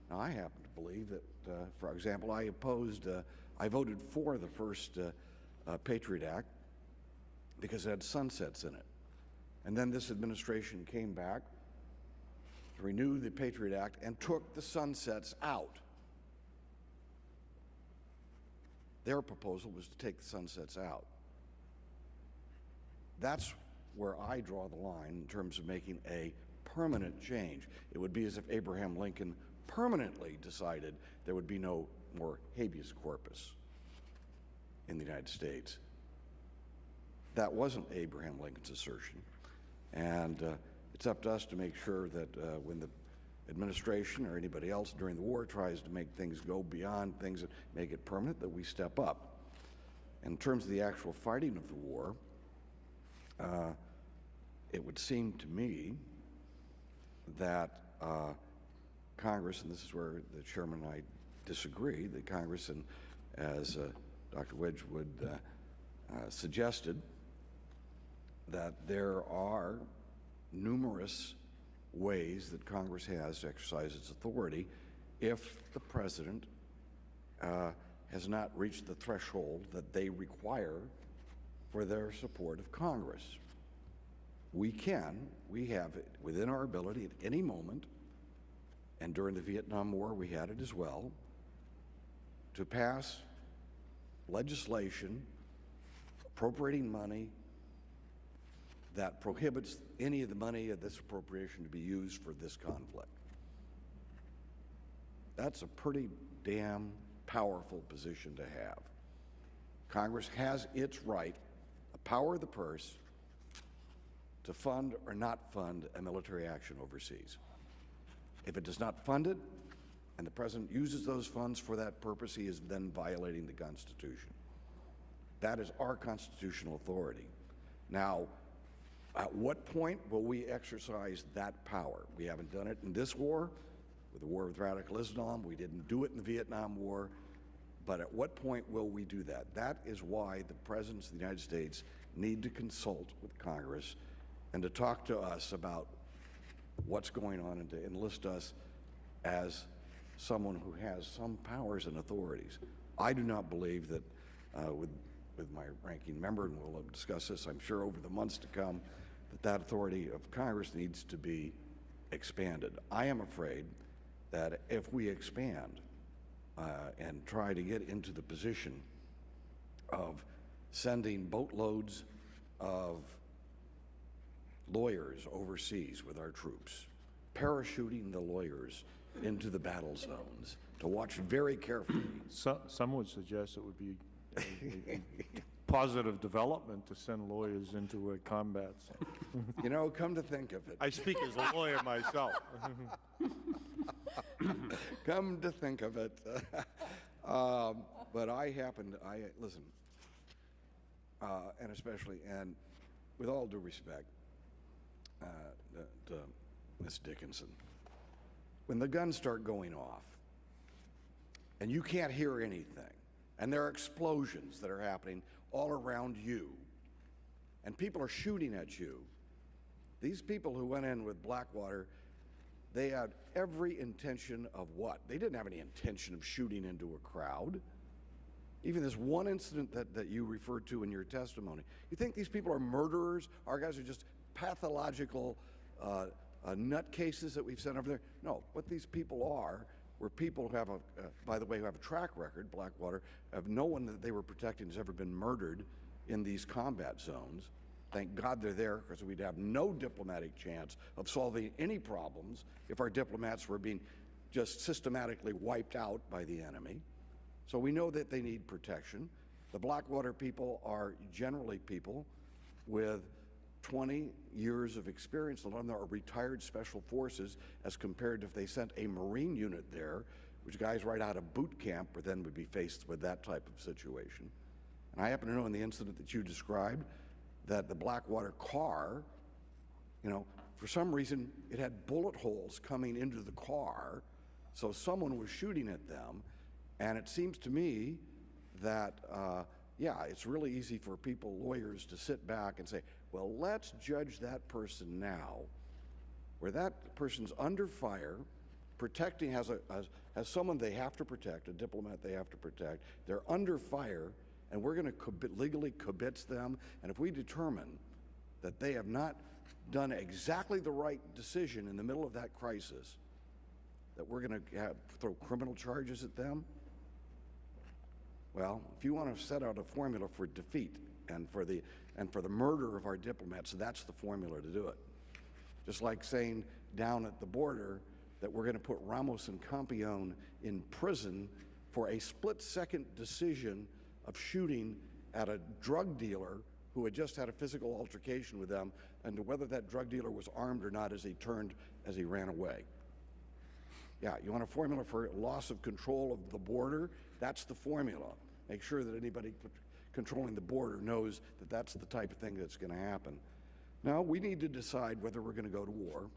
Now, I happen to believe that, for example, I voted for the first Patriot Act because it had sunsets in it. And then this administration came back to renew the Patriot Act and took the sunsets out. Their proposal was to take the sunsets out. That's where I draw the line in terms of making a permanent change. It would be as if Abraham Lincoln permanently decided there would be no more habeas corpus in the United States. That wasn't Abraham Lincoln's assertion. And it's up to us to make sure that when the administration or anybody else during the war tries to make things go beyond things that make it permanent, that we step up. In terms of the actual fighting of the war, it would seem to me that Congress, and this is where the chairman and I disagree, that Congress, and as Dr. Wedgwood suggested, that there are numerous ways that Congress has to exercise its authority if the president has not reached the threshold that they require for their support of Congress. We have it within our ability at any moment, and during the Vietnam War we had it as well, to pass legislation appropriating money that prohibits any of the money of this appropriation to be used for this conflict. That's a pretty damn powerful position to have. Congress has its right, the power of the purse, to fund or not fund a military action overseas. If it does not fund it, and the president uses those funds for that purpose, he is then violating the Constitution. That is our constitutional authority. Now, at what point will we exercise that power? We haven't done it in this war, with the war with radical Islam. We didn't do it in the Vietnam War. But at what point will we do that? That is why the presidents of the United States need to consult with Congress and to talk to us about what's going on and to enlist us as someone who has some powers and authorities. I do not believe that with my ranking member, and we'll discuss this, I'm sure, over the months to come, that authority of Congress needs to be expanded. I am afraid that if we expand and try to get into the position of sending boatloads of lawyers overseas with our troops, parachuting the lawyers into the battle zones to watch very carefully. Some would suggest it would be positive development to send lawyers into a combat zone. You know, come to think of it. I speak as a lawyer myself. Come to think of it. But listen, and especially, and with all due respect to Ms. Dickinson, when the guns start going off and you can't hear anything, and there are explosions that are happening all around you, and people are shooting at you, these people who went in with Blackwater, they had every intention of what? They didn't have any intention of shooting into a crowd. Even this one incident that you referred to in your testimony. You think these people are murderers? Our guys are just pathological nutcases that we've sent over there? No, what these people are were people who have by the way, who have a track record, Blackwater, of no one that they were protecting has ever been murdered in these combat zones. Thank God they're there, because we'd have no diplomatic chance of solving any problems if our diplomats were being just systematically wiped out by the enemy. So we know that they need protection. The Blackwater people are generally people with 20 years of experience. A lot of them are retired special forces, as compared to if they sent a Marine unit there, which guys right out of boot camp then would be faced with that type of situation. And I happen to know in the incident that you described that the Blackwater car, you know, for some reason it had bullet holes coming into the car, so someone was shooting at them. And it seems to me that, yeah, it's really easy for lawyers to sit back and say, well, let's judge that person now, where that person's under fire, protecting, has someone they have to protect, a diplomat they have to protect. They're under fire, and we're going to legally kibitz them. And if we determine that they have not done exactly the right decision in the middle of that crisis, that we're going to throw criminal charges at them. Well, if you want to set out a formula for defeat and for the murder of our diplomats, that's the formula to do it. Just like saying down at the border that we're going to put Ramos and Campione in prison for a split-second decision of shooting at a drug dealer who had just had a physical altercation with them, and to whether that drug dealer was armed or not as he ran away. Yeah, you want a formula for loss of control of the border? That's the formula. Make sure that anybody controlling the border knows that that's the type of thing that's going to happen. Now, we need to decide whether we're going to go to war.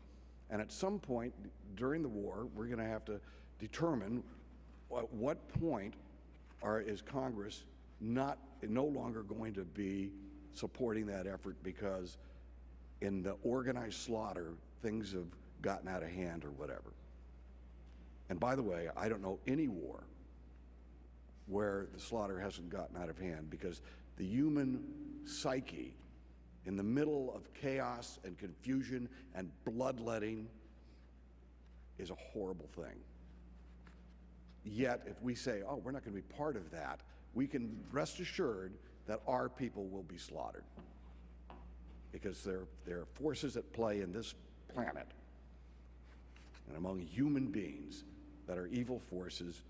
And at some point during the war, we're going to have to determine at what point is Congress no longer going to be supporting that effort, because in the organized slaughter, things have gotten out of hand or whatever. And by the way, I don't know any war where the slaughter hasn't gotten out of hand, because the human psyche in the middle of chaos and confusion and bloodletting is a horrible thing. Yet, if we say, oh, we're not going to be part of that, we can rest assured that our people will be slaughtered, because there are forces at play in this planet and among human beings that are evil forces,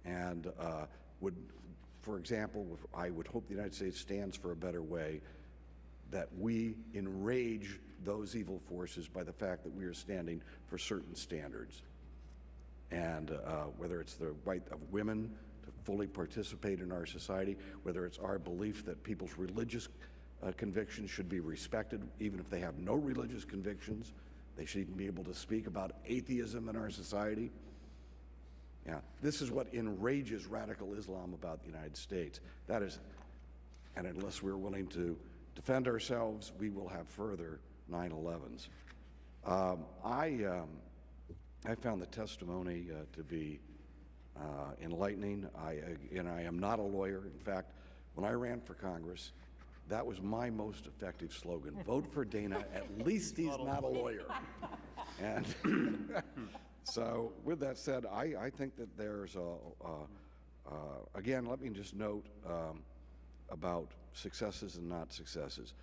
and for example, I would hope the United States stands for a better way, that we enrage those evil forces by the fact that we are standing for certain standards. And whether it's the right of women to fully participate in our society, whether it's our belief that people's religious convictions should be respected, even if they have no religious convictions, they should even be able to speak about atheism in our society. Yeah, this is what enrages radical Islam about the United States. That is, and unless we're willing to defend ourselves, we will have further 9/11s. I found the testimony to be enlightening. I am not a lawyer. In fact, when I ran for Congress, that was my most effective slogan: vote for Dana, at least he's not a lawyer. And so with that said, I think that there's again, let me just note about successes and not successes.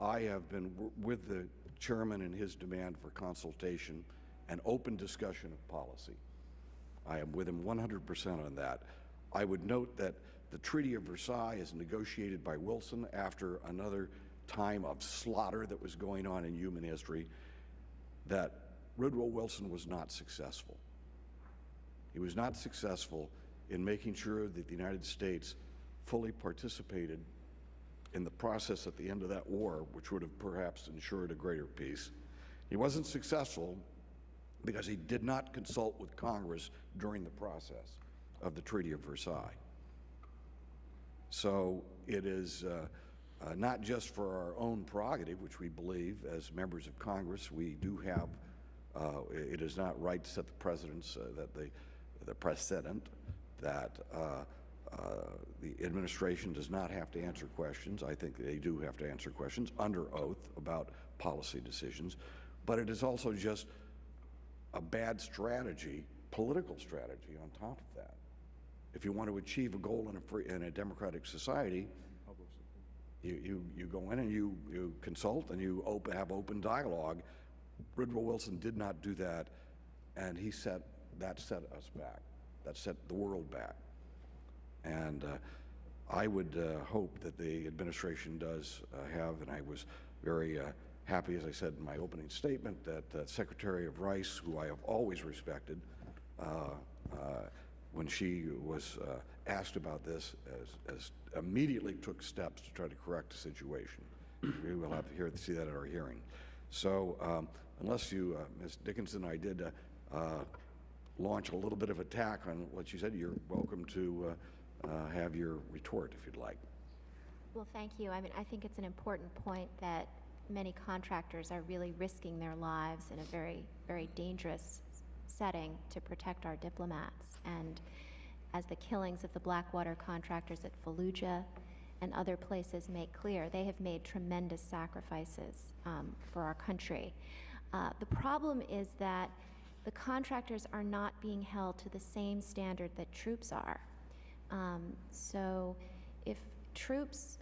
I have been with the chairman in his demand for consultation and open discussion of policy. I am with him 100% on that. I would note that the Treaty of Versailles is negotiated by Wilson after another time of slaughter that was going on in human history, that Woodrow Wilson was not successful. He was not successful in making sure that the United States fully participated in the process at the end of that war, which would have perhaps ensured a greater peace. He wasn't successful because he did not consult with Congress during the process of the Treaty of Versailles. So it is not just for our own prerogative, which we believe as members of Congress we do have. It is not right to set the precedent that the administration does not have to answer questions. I think they do have to answer questions under oath about policy decisions, but it is also just a bad strategy, political strategy on top of that. If you want to achieve a goal in a democratic society, you go in and you consult and you have open dialogue. Woodrow Wilson did not do that, and that set us back. That set the world back. And I would hope that the administration does have, and I was very happy, as I said in my opening statement, that Secretary of Rice, who I have always respected, when she was asked about this, as immediately took steps to try to correct the situation. We will have to see that at our hearing. So unless you, Ms. Dickinson, I did launch a little bit of attack on what you said, you're welcome to have your retort if you'd like. Well, thank you. I mean, I think it's an important point that many contractors are really risking their lives in a very, very dangerous setting to protect our diplomats. And as the killings of the Blackwater contractors at Fallujah and other places make clear, they have made tremendous sacrifices for our country. The problem is that the contractors are not being held to the same standard that troops are. So if troops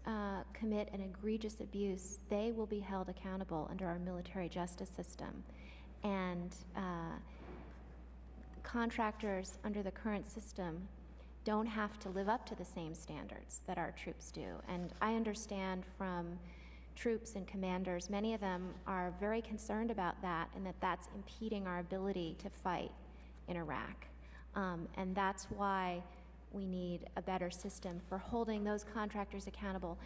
commit an egregious abuse, they will be held accountable under our military justice system. And contractors under the current system don't have to live up to the same standards that our troops do. And I understand from troops and commanders, many of them are very concerned about that and that that's impeding our ability to fight in Iraq. And that's why we need a better system for holding those contractors accountable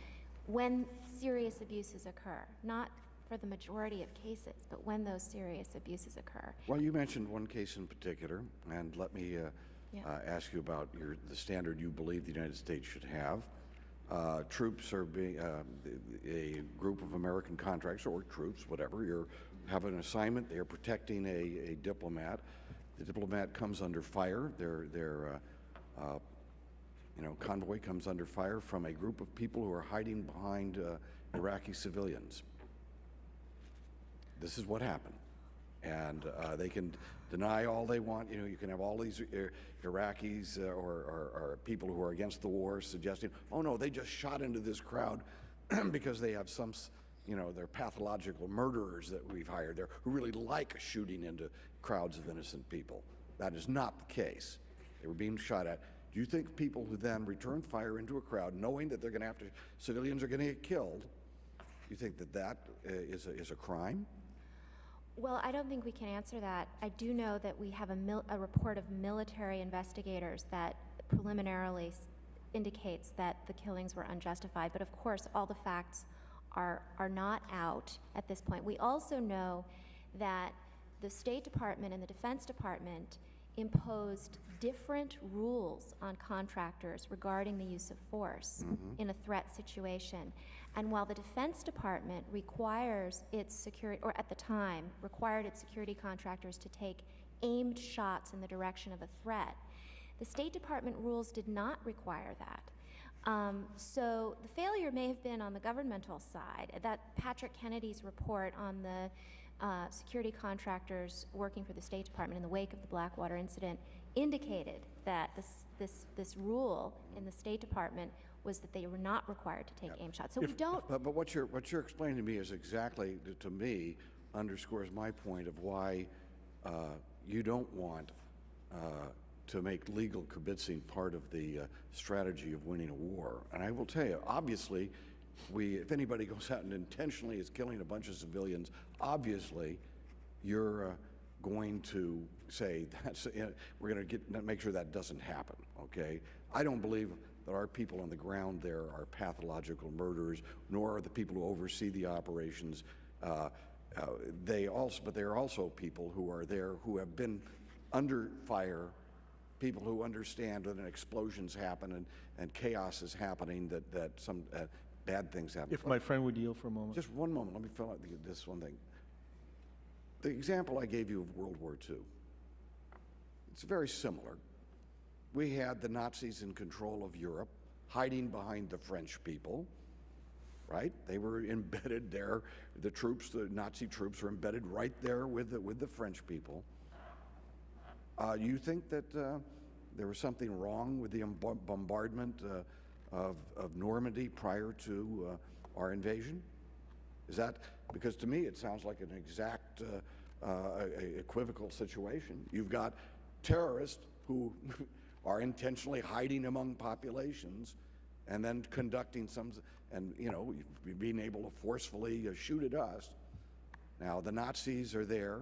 when serious abuses occur, not for the majority of cases, but when those serious abuses occur. Well, you mentioned one case in particular, and let me ask you about the standard you believe the United States should have. Troops are being, a group of American contractors, or troops, whatever, you have an assignment, they're protecting a diplomat. The diplomat comes under fire, their convoy comes under fire from a group of people who are hiding behind Iraqi civilians. This is what happened. And they can deny all they want. You can have all these Iraqis or people who are against the war suggesting, oh no, they just shot into this crowd because they have some, they're pathological murderers that we've hired there who really like shooting into crowds of innocent people. That is not the case. They were being shot at. Do you think people who then return fire into a crowd, knowing that they're going to have to, civilians are going to get killed, you think that is a crime? Well, I don't think we can answer that. I do know that we have a report of military investigators that preliminarily indicates that the killings were unjustified, but of course all the facts are not out at this point. We also know that the State Department and the Defense Department imposed different rules on contractors regarding the use of force in a threat situation. And while the Defense Department requires its security, or at the time, required its security contractors to take aimed shots in the direction of a threat, the State Department rules did not require that. So the failure may have been on the governmental side. That Patrick Kennedy's report on the security contractors working for the State Department in the wake of the Blackwater incident indicated that this rule in the State Department was that they were not required to take aim shots. So we don't. But what you're explaining to me is exactly, to me, underscores my point of why you don't want to make legal kibitzing part of the strategy of winning a war. And I will tell you, obviously, if anybody goes out and intentionally is killing a bunch of civilians, obviously, you're going to say we're going to make sure that doesn't happen. Okay, I don't believe that our people on the ground there are pathological murderers, nor are the people who oversee the operations. But they are also people who are there who have been under fire, people who understand that explosions happen and chaos is happening, that some bad things happen. If my friend would yield for a moment. Just one moment, let me fill out this one thing. The example I gave you of World War II, it's very similar. We had the Nazis in control of Europe, hiding behind the French people, right? They were embedded there. The Nazi troops were embedded right there with the French people. You think that there was something wrong with the bombardment of Normandy prior to our invasion? Is that, because to me it sounds like an exact equivocal situation. You've got terrorists who are intentionally hiding among populations and then conducting being able to forcefully shoot at us. Now, the Nazis are there.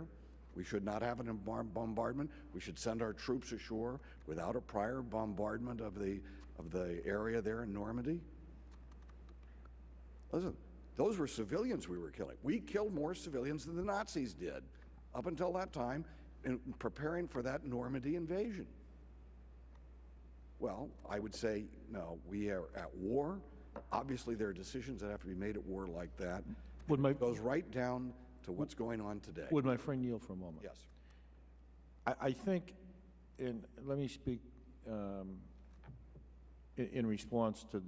We should not have a bombardment. We should send our troops ashore without a prior bombardment of the area there in Normandy. Listen, those were civilians we were killing. We killed more civilians than the Nazis did up until that time in preparing for that Normandy invasion. Well, I would say, no, we are at war. Obviously, there are decisions that have to be made at war like that. It goes right down to what's going on today. Would my friend yield for a moment? Yes. I think, and let me speak in response to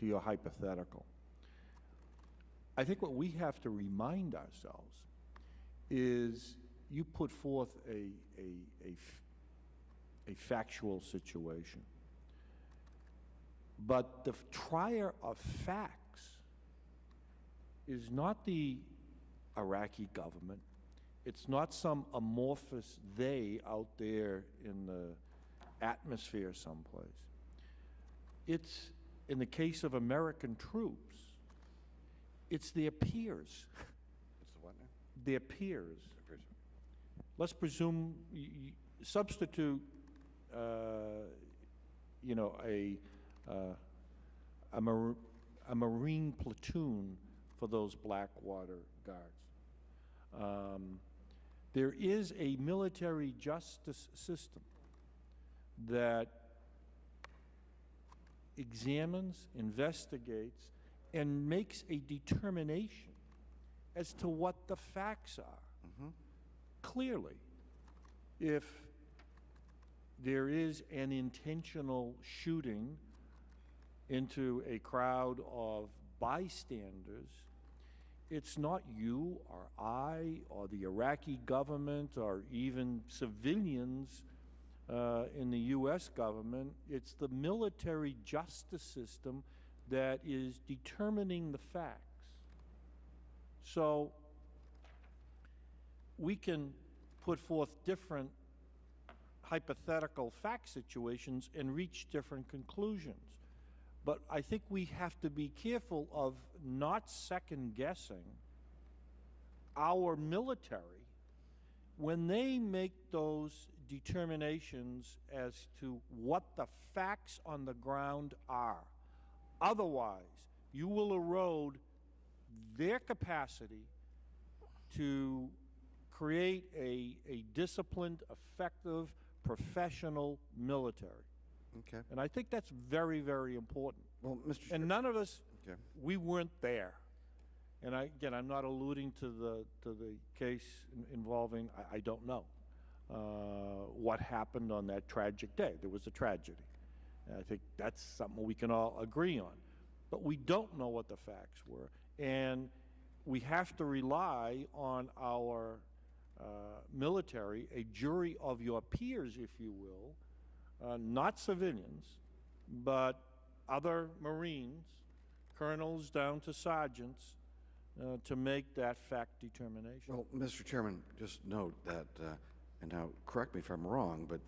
your hypothetical. I think what we have to remind ourselves is you put forth a factual situation, but the trier of facts is not the Iraqi government. It's not some amorphous they out there in the atmosphere someplace. It's, in the case of American troops, it's their peers. It's the what now? Their peers. Let's presume, substitute, a Marine platoon for those Blackwater guards. There is a military justice system that examines, investigates, and makes a determination as to what the facts are. Mm-hmm. Clearly, if there is an intentional shooting into a crowd of bystanders, it's not you or I or the Iraqi government or even civilians in the U.S. government. It's the military justice system that is determining the facts. So we can put forth different hypothetical fact situations and reach different conclusions. But I think we have to be careful of not second-guessing our military when they make those determinations as to what the facts on the ground are. Otherwise, you will erode their capacity to create a disciplined, effective, professional military. Okay. And I think that's very, very important. Well, Mr. And none of us, Okay. we weren't there. And again, I'm not alluding to the case involving, I don't know what happened on that tragic day. There was a tragedy. And I think that's something we can all agree on. But we don't know what the facts were. And we have to rely on our military, a jury of your peers, if you will, not civilians, but other Marines, colonels down to sergeants, to make that fact determination. Well, Mr. Chairman, just note that and now correct me if I'm wrong, but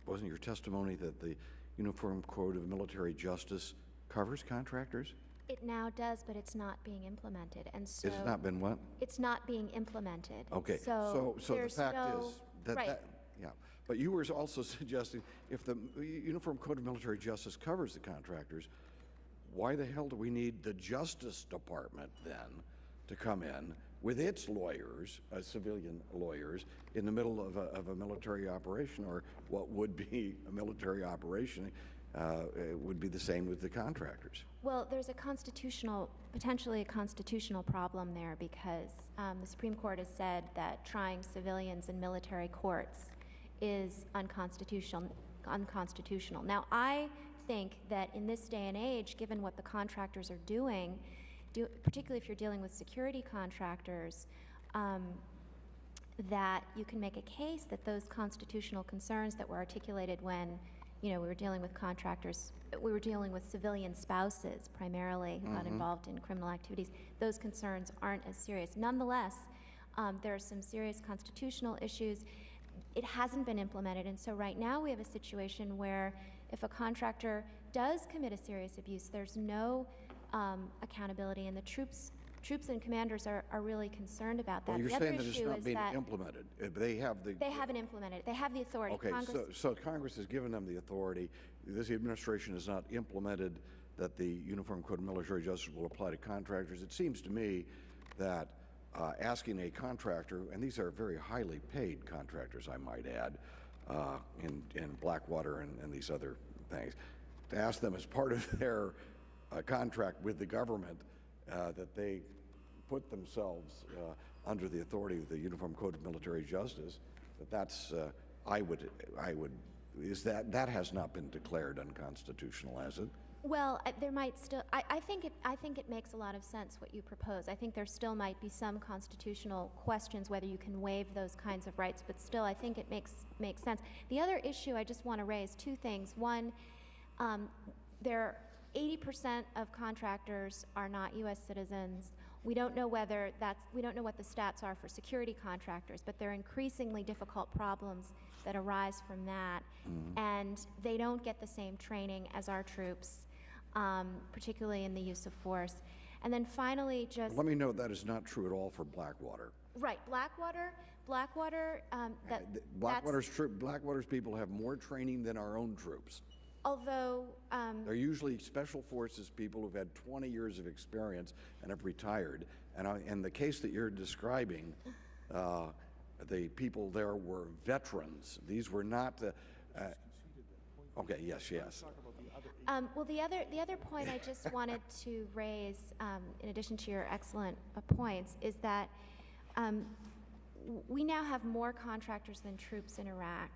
wasn't your testimony that the Uniform Code of Military Justice covers contractors? It now does, but it's not being implemented, and so... It's not been what? It's not being implemented. Okay, So the there's fact no- is that, Right. yeah. But you were also suggesting if the Uniform Code of Military Justice covers the contractors, why the hell do we need the Justice Department then to come in with its lawyers, civilian lawyers, in the middle of a military operation, or what would be a military operation? It would be the same with the contractors. Well, there's potentially a constitutional problem there, because the Supreme Court has said that trying civilians in military courts is unconstitutional. Now, I think that in this day and age, given what the contractors are doing, particularly if you're dealing with security contractors, that you can make a case that those constitutional concerns that were articulated when we were dealing with contractors, we were dealing with civilian spouses primarily who got involved in criminal activities, those concerns aren't as serious. Nonetheless, there are some serious constitutional issues. It hasn't been implemented, and so right now we have a situation where if a contractor does commit a serious abuse, there's no accountability, and the troops and commanders are really concerned about that. Well, you're the other saying that it's issue not is being that implemented. They haven't implemented it. They have the authority. Okay, Congress, so Congress has given them the authority. This administration has not implemented that the Uniform Code of Military Justice will apply to contractors. It seems to me that asking a contractor, and these are very highly paid contractors, I might add, in Blackwater and these other things, to ask them as part of their contract with the government that they put themselves under the authority of the Uniform Code of Military Justice, that's that has not been declared unconstitutional, has it? well, there might still. I think it makes a lot of sense what you propose. I think there still might be some constitutional questions whether you can waive those kinds of rights, but still, I think it makes sense. The other issue I just want to raise, two things. One, there 80% of contractors are not U.S. citizens. We don't know what the stats are for security contractors, but there are increasingly difficult problems that arise from that, and they don't get the same training as our troops, particularly in the use of force. And then finally, just let me note that is not true at all for Blackwater. right, Blackwater. Blackwater's people have more training than our own troops. Although They're usually special forces people who've had 20 years of experience and have retired. And in the case that you're describing, the people there were veterans. These were not. Okay. Yes. well, the other point I just wanted to raise, in addition to your excellent points, is that we now have more contractors than troops in Iraq.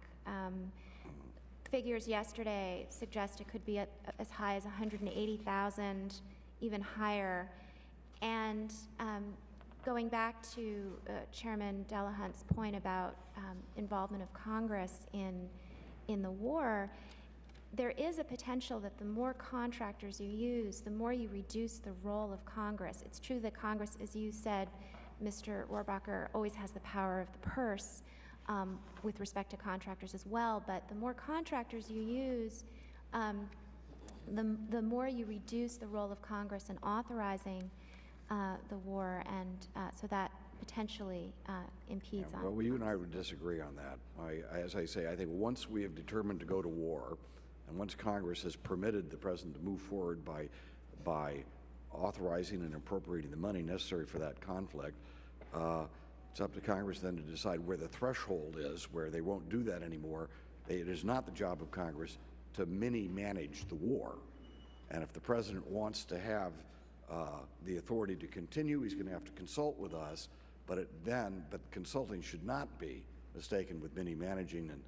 Figures yesterday suggest it could be as high as 180,000, even higher. And going back to Chairman Delahunt's point about involvement of Congress in the war, there is a potential that the more contractors you use, the more you reduce the role of Congress. It's true that Congress, as you said, Mr. Rohrabacher, always has the power of the purse with respect to contractors as well, but the more contractors you use, the more you reduce the role of Congress in authorizing the war, and so that potentially impedes on. Well, you and I would disagree on that. As I say, I think once we have determined to go to war, and once Congress has permitted the President to move forward by authorizing and appropriating the money necessary for that conflict, it's up to Congress then to decide where the threshold is, where they won't do that anymore. It is not the job of Congress to mini-manage the war. And if the President wants to have the authority to continue, he's going to have to consult with us, but consulting should not be mistaken with mini-managing. And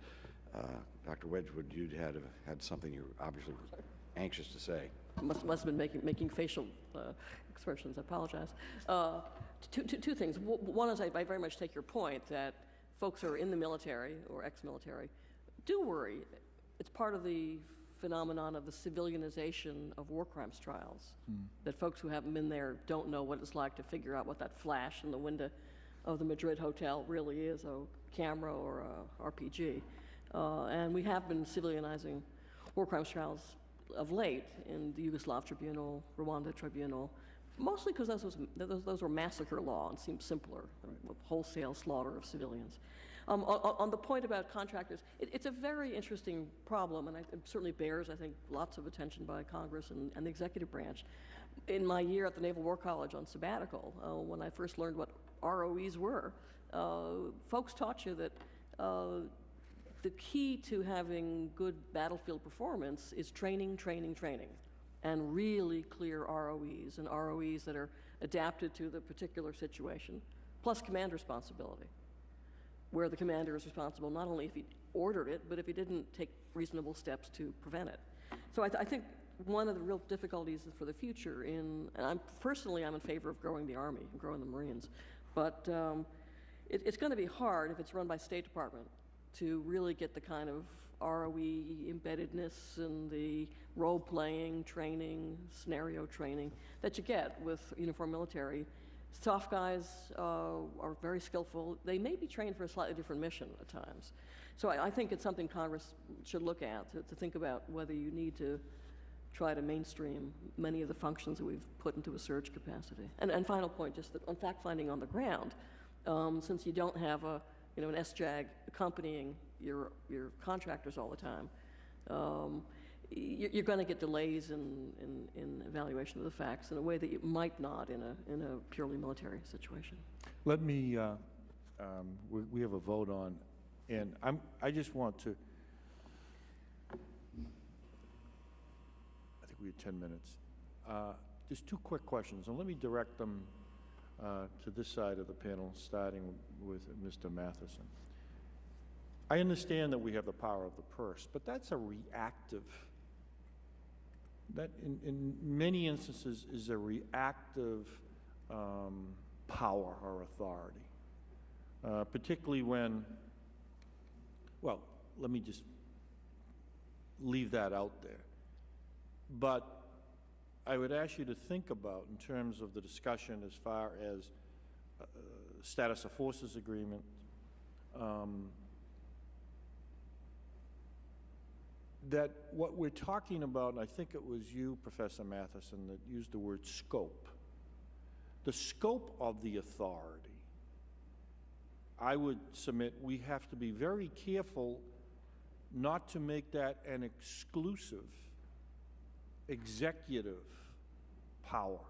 Dr. Wedgwood, you had something you obviously were anxious to say. Must have been making facial expressions. I apologize. Two things. One is I very much take your point that folks who are in the military or ex-military do worry. It's part of the phenomenon of the civilianization of war crimes trials, that folks who haven't been there don't know what it's like to figure out what that flash in the window of the Madrid hotel really is. camera or a RPG. And we have been civilianizing war crimes trials of late in the Yugoslav Tribunal, Rwanda Tribunal, mostly because those were massacre law and seemed simpler with wholesale slaughter of civilians. On the point about contractors, it's a very interesting problem, and it certainly bears, I think, lots of attention by Congress and the executive branch. In my year at the Naval War College on sabbatical, when I first learned what ROEs were, folks taught you that the key to having good battlefield performance is training, training, training, and really clear ROEs, and ROEs that are adapted to the particular situation, plus command responsibility, where the commander is responsible not only if he ordered it, but if he didn't take reasonable steps to prevent it. So I think one of the real difficulties for the future and I'm in favor of growing the Army and growing the Marines, but it's going to be hard if it's run by State Department to really get the kind of ROE embeddedness and the role-playing training, scenario training that you get with uniformed military. Soft guys are very skillful. They may be trained for a slightly different mission at times. So I think it's something Congress should look at, to think about whether you need to try to mainstream many of the functions that we've put into a surge capacity. And final point, just that on fact-finding on the ground, since you don't have an SJAG accompanying your contractors all the time, you're going to get delays in evaluation of the facts in a way that you might not in a purely military situation. Let me, we have a vote on, and I just want to, I think we have 10 minutes. Just two quick questions, and let me direct them to this side of the panel, starting with Mr. Matheson. I understand that we have the power of the purse, but that's a reactive, that in many instances is a reactive power or authority, particularly when, well, let me just leave that out there. But I would ask you to think about, in terms of the discussion as far as status of forces agreement, that what we're talking about, and I think it was you, Professor Matheson, that used the word scope. The scope of the authority, I would submit we have to be very careful not to make that an exclusive executive power,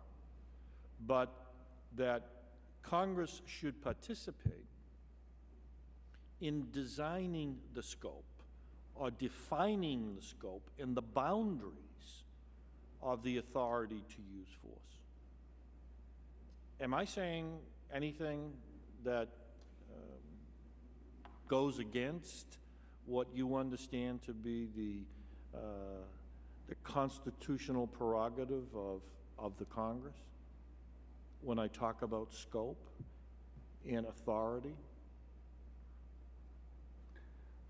but that Congress should participate in designing the scope or defining the scope and the boundaries of the authority to use force. Am I saying anything that goes against what you understand to be the constitutional prerogative of the Congress when I talk about scope and authority?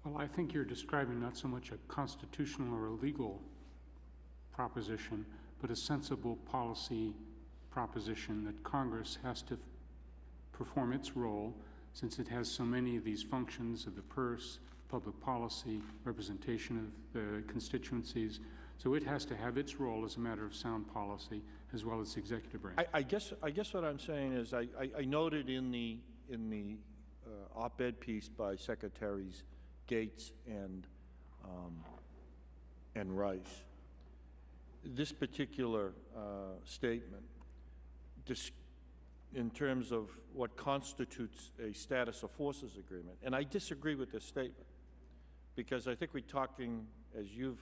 Well, I think you're describing not so much a constitutional or a legal proposition, but a sensible policy proposition that Congress has to perform its role, since it has so many of these functions of the purse, public policy, representation of the constituencies. So it has to have its role as a matter of sound policy, as well as the executive branch. I guess what I'm saying is I noted in the op-ed piece by Secretaries Gates and Rice, this particular statement, in terms of what constitutes a status of forces agreement, and I disagree with this statement, because I think we're talking, as you've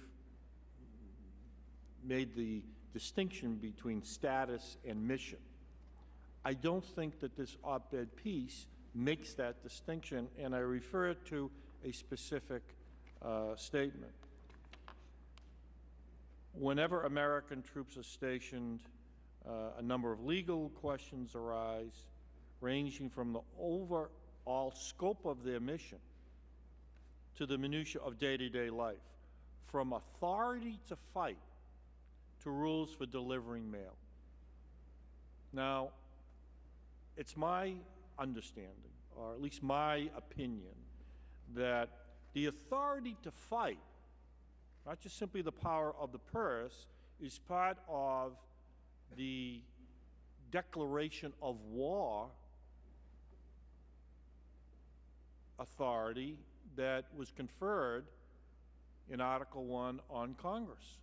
made the distinction between status and mission. I don't think that this op-ed piece makes that distinction, and I refer it to a specific statement. Whenever American troops are stationed, a number of legal questions arise, ranging from the overall scope of their mission to the minutiae of day-to-day life, from authority to fight to rules for delivering mail. Now, it's my understanding or at least my opinion, that the authority to fight, not just simply the power of the purse, is part of the declaration of war authority that was conferred in Article 1 on Congress.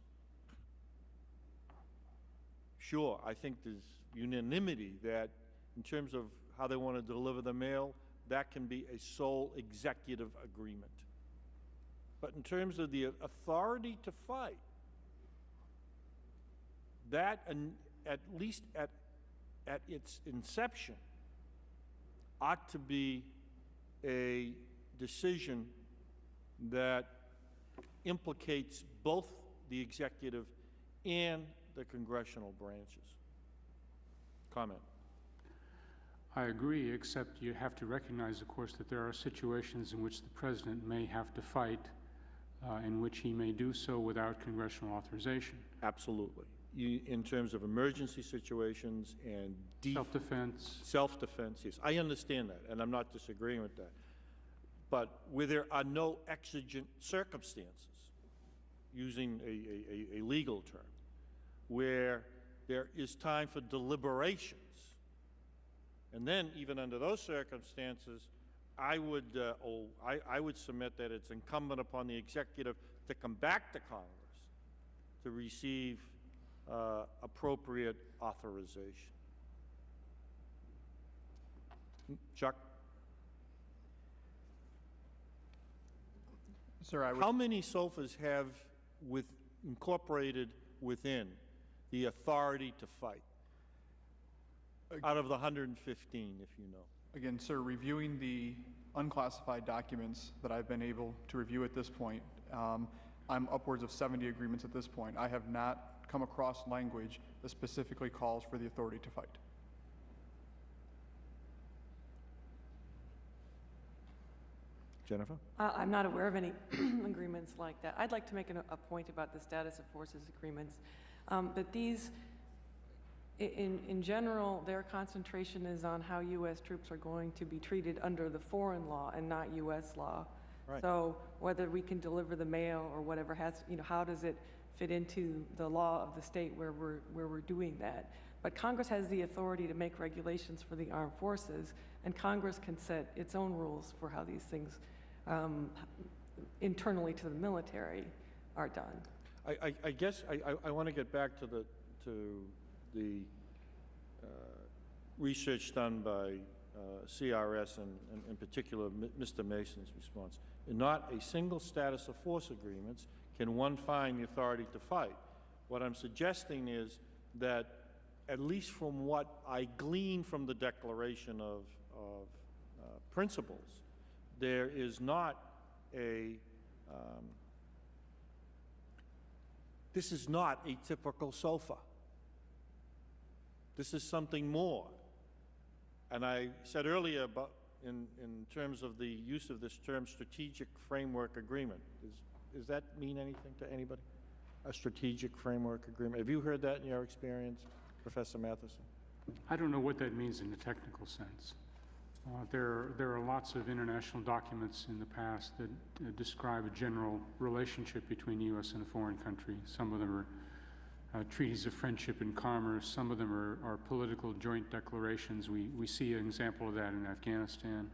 Sure, I think there's unanimity that in terms of how they want to deliver the mail, that can be a sole executive agreement. But in terms of the authority to fight, that, at least at its inception, ought to be a decision that implicates both the executive and the congressional branches. Comment. I agree, except you have to recognize, of course, that there are situations in which the president may have to fight, in which he may do so without congressional authorization. Absolutely. In terms of emergency situations and Self-defense. Self-defense, yes. I understand that, and I'm not disagreeing with that. But where there are no exigent circumstances, using a legal term, where there is time for deliberations, and then even under those circumstances, I would submit that it's incumbent upon the executive to come back to Congress to receive appropriate authorization. Chuck? Sir, I would... How many SOFAs have incorporated within the authority to fight? Out of the 115, if you know. Again, sir, reviewing the unclassified documents that I've been able to review at this point, I'm upwards of 70 agreements at this point. I have not come across language that specifically calls for the authority to fight. Jennifer? I'm not aware of any agreements like that. I'd like to make a point about the status of forces agreements, that these, in general, their concentration is on how U.S. troops are going to be treated under the foreign law and not U.S. law. Right. So whether we can deliver the mail or whatever how does it fit into the law of the state where we're doing that? But Congress has the authority to make regulations for the armed forces, and Congress can set its own rules for how these things internally to the military are done. I guess I want to get back to the research done by CRS and in particular Mr. Mason's response. In not a single status of force agreements can one find the authority to fight. What I'm suggesting is that, at least from what I glean from the Declaration of Principles, there is not a, this is not a typical SOFA. This is something more. And I said earlier about, in terms of the use of this term, strategic framework agreement. Does that mean anything to anybody? A strategic framework agreement? Have you heard that in your experience, Professor Matheson? I don't know what that means in a technical sense. There are lots of international documents in the past that describe a general relationship between the U.S. and a foreign country. Some of them are treaties of friendship and commerce. Some of them are political joint declarations. We see an example of that in Afghanistan.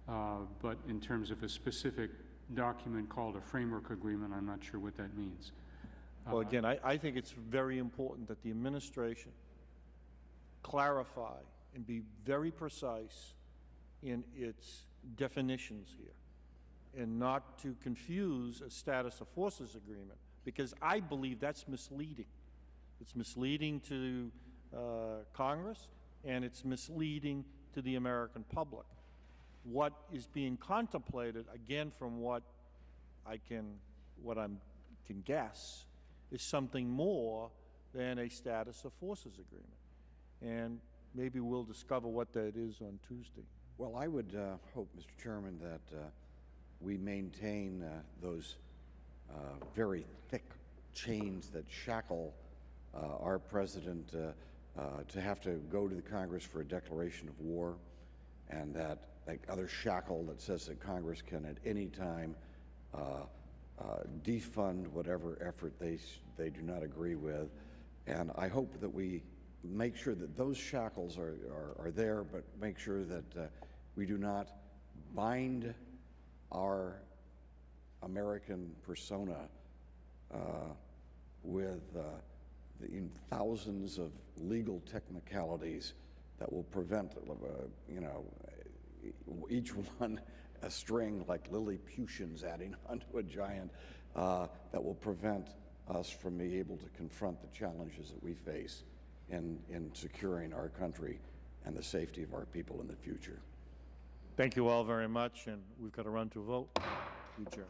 But in terms of a specific document called a framework agreement, I'm not sure what that means. Well, again, I think it's very important that the administration clarify and be very precise in its definitions here, and not to confuse a status of forces agreement, because I believe that's misleading. It's misleading to Congress, and it's misleading to the American public. What is being contemplated, again, from what I can guess, is something more than a status of forces agreement. And maybe we'll discover what that is on Tuesday. Well, I would hope, Mr. Chairman, that we maintain those very thick chains that shackle our president to have to go to the Congress for a declaration of war, and that other shackle that says that Congress can at any time defund whatever effort they do not agree with. And I hope that we make sure that those shackles are there, but make sure that we do not bind our American persona with the thousands of legal technicalities that will prevent, each one a string like Lilliputians adding onto a giant that will prevent us from being able to confront the challenges that we face in securing our country and the safety of our people in the future. Thank you all very much, and we've got to run to a vote. Adjourn.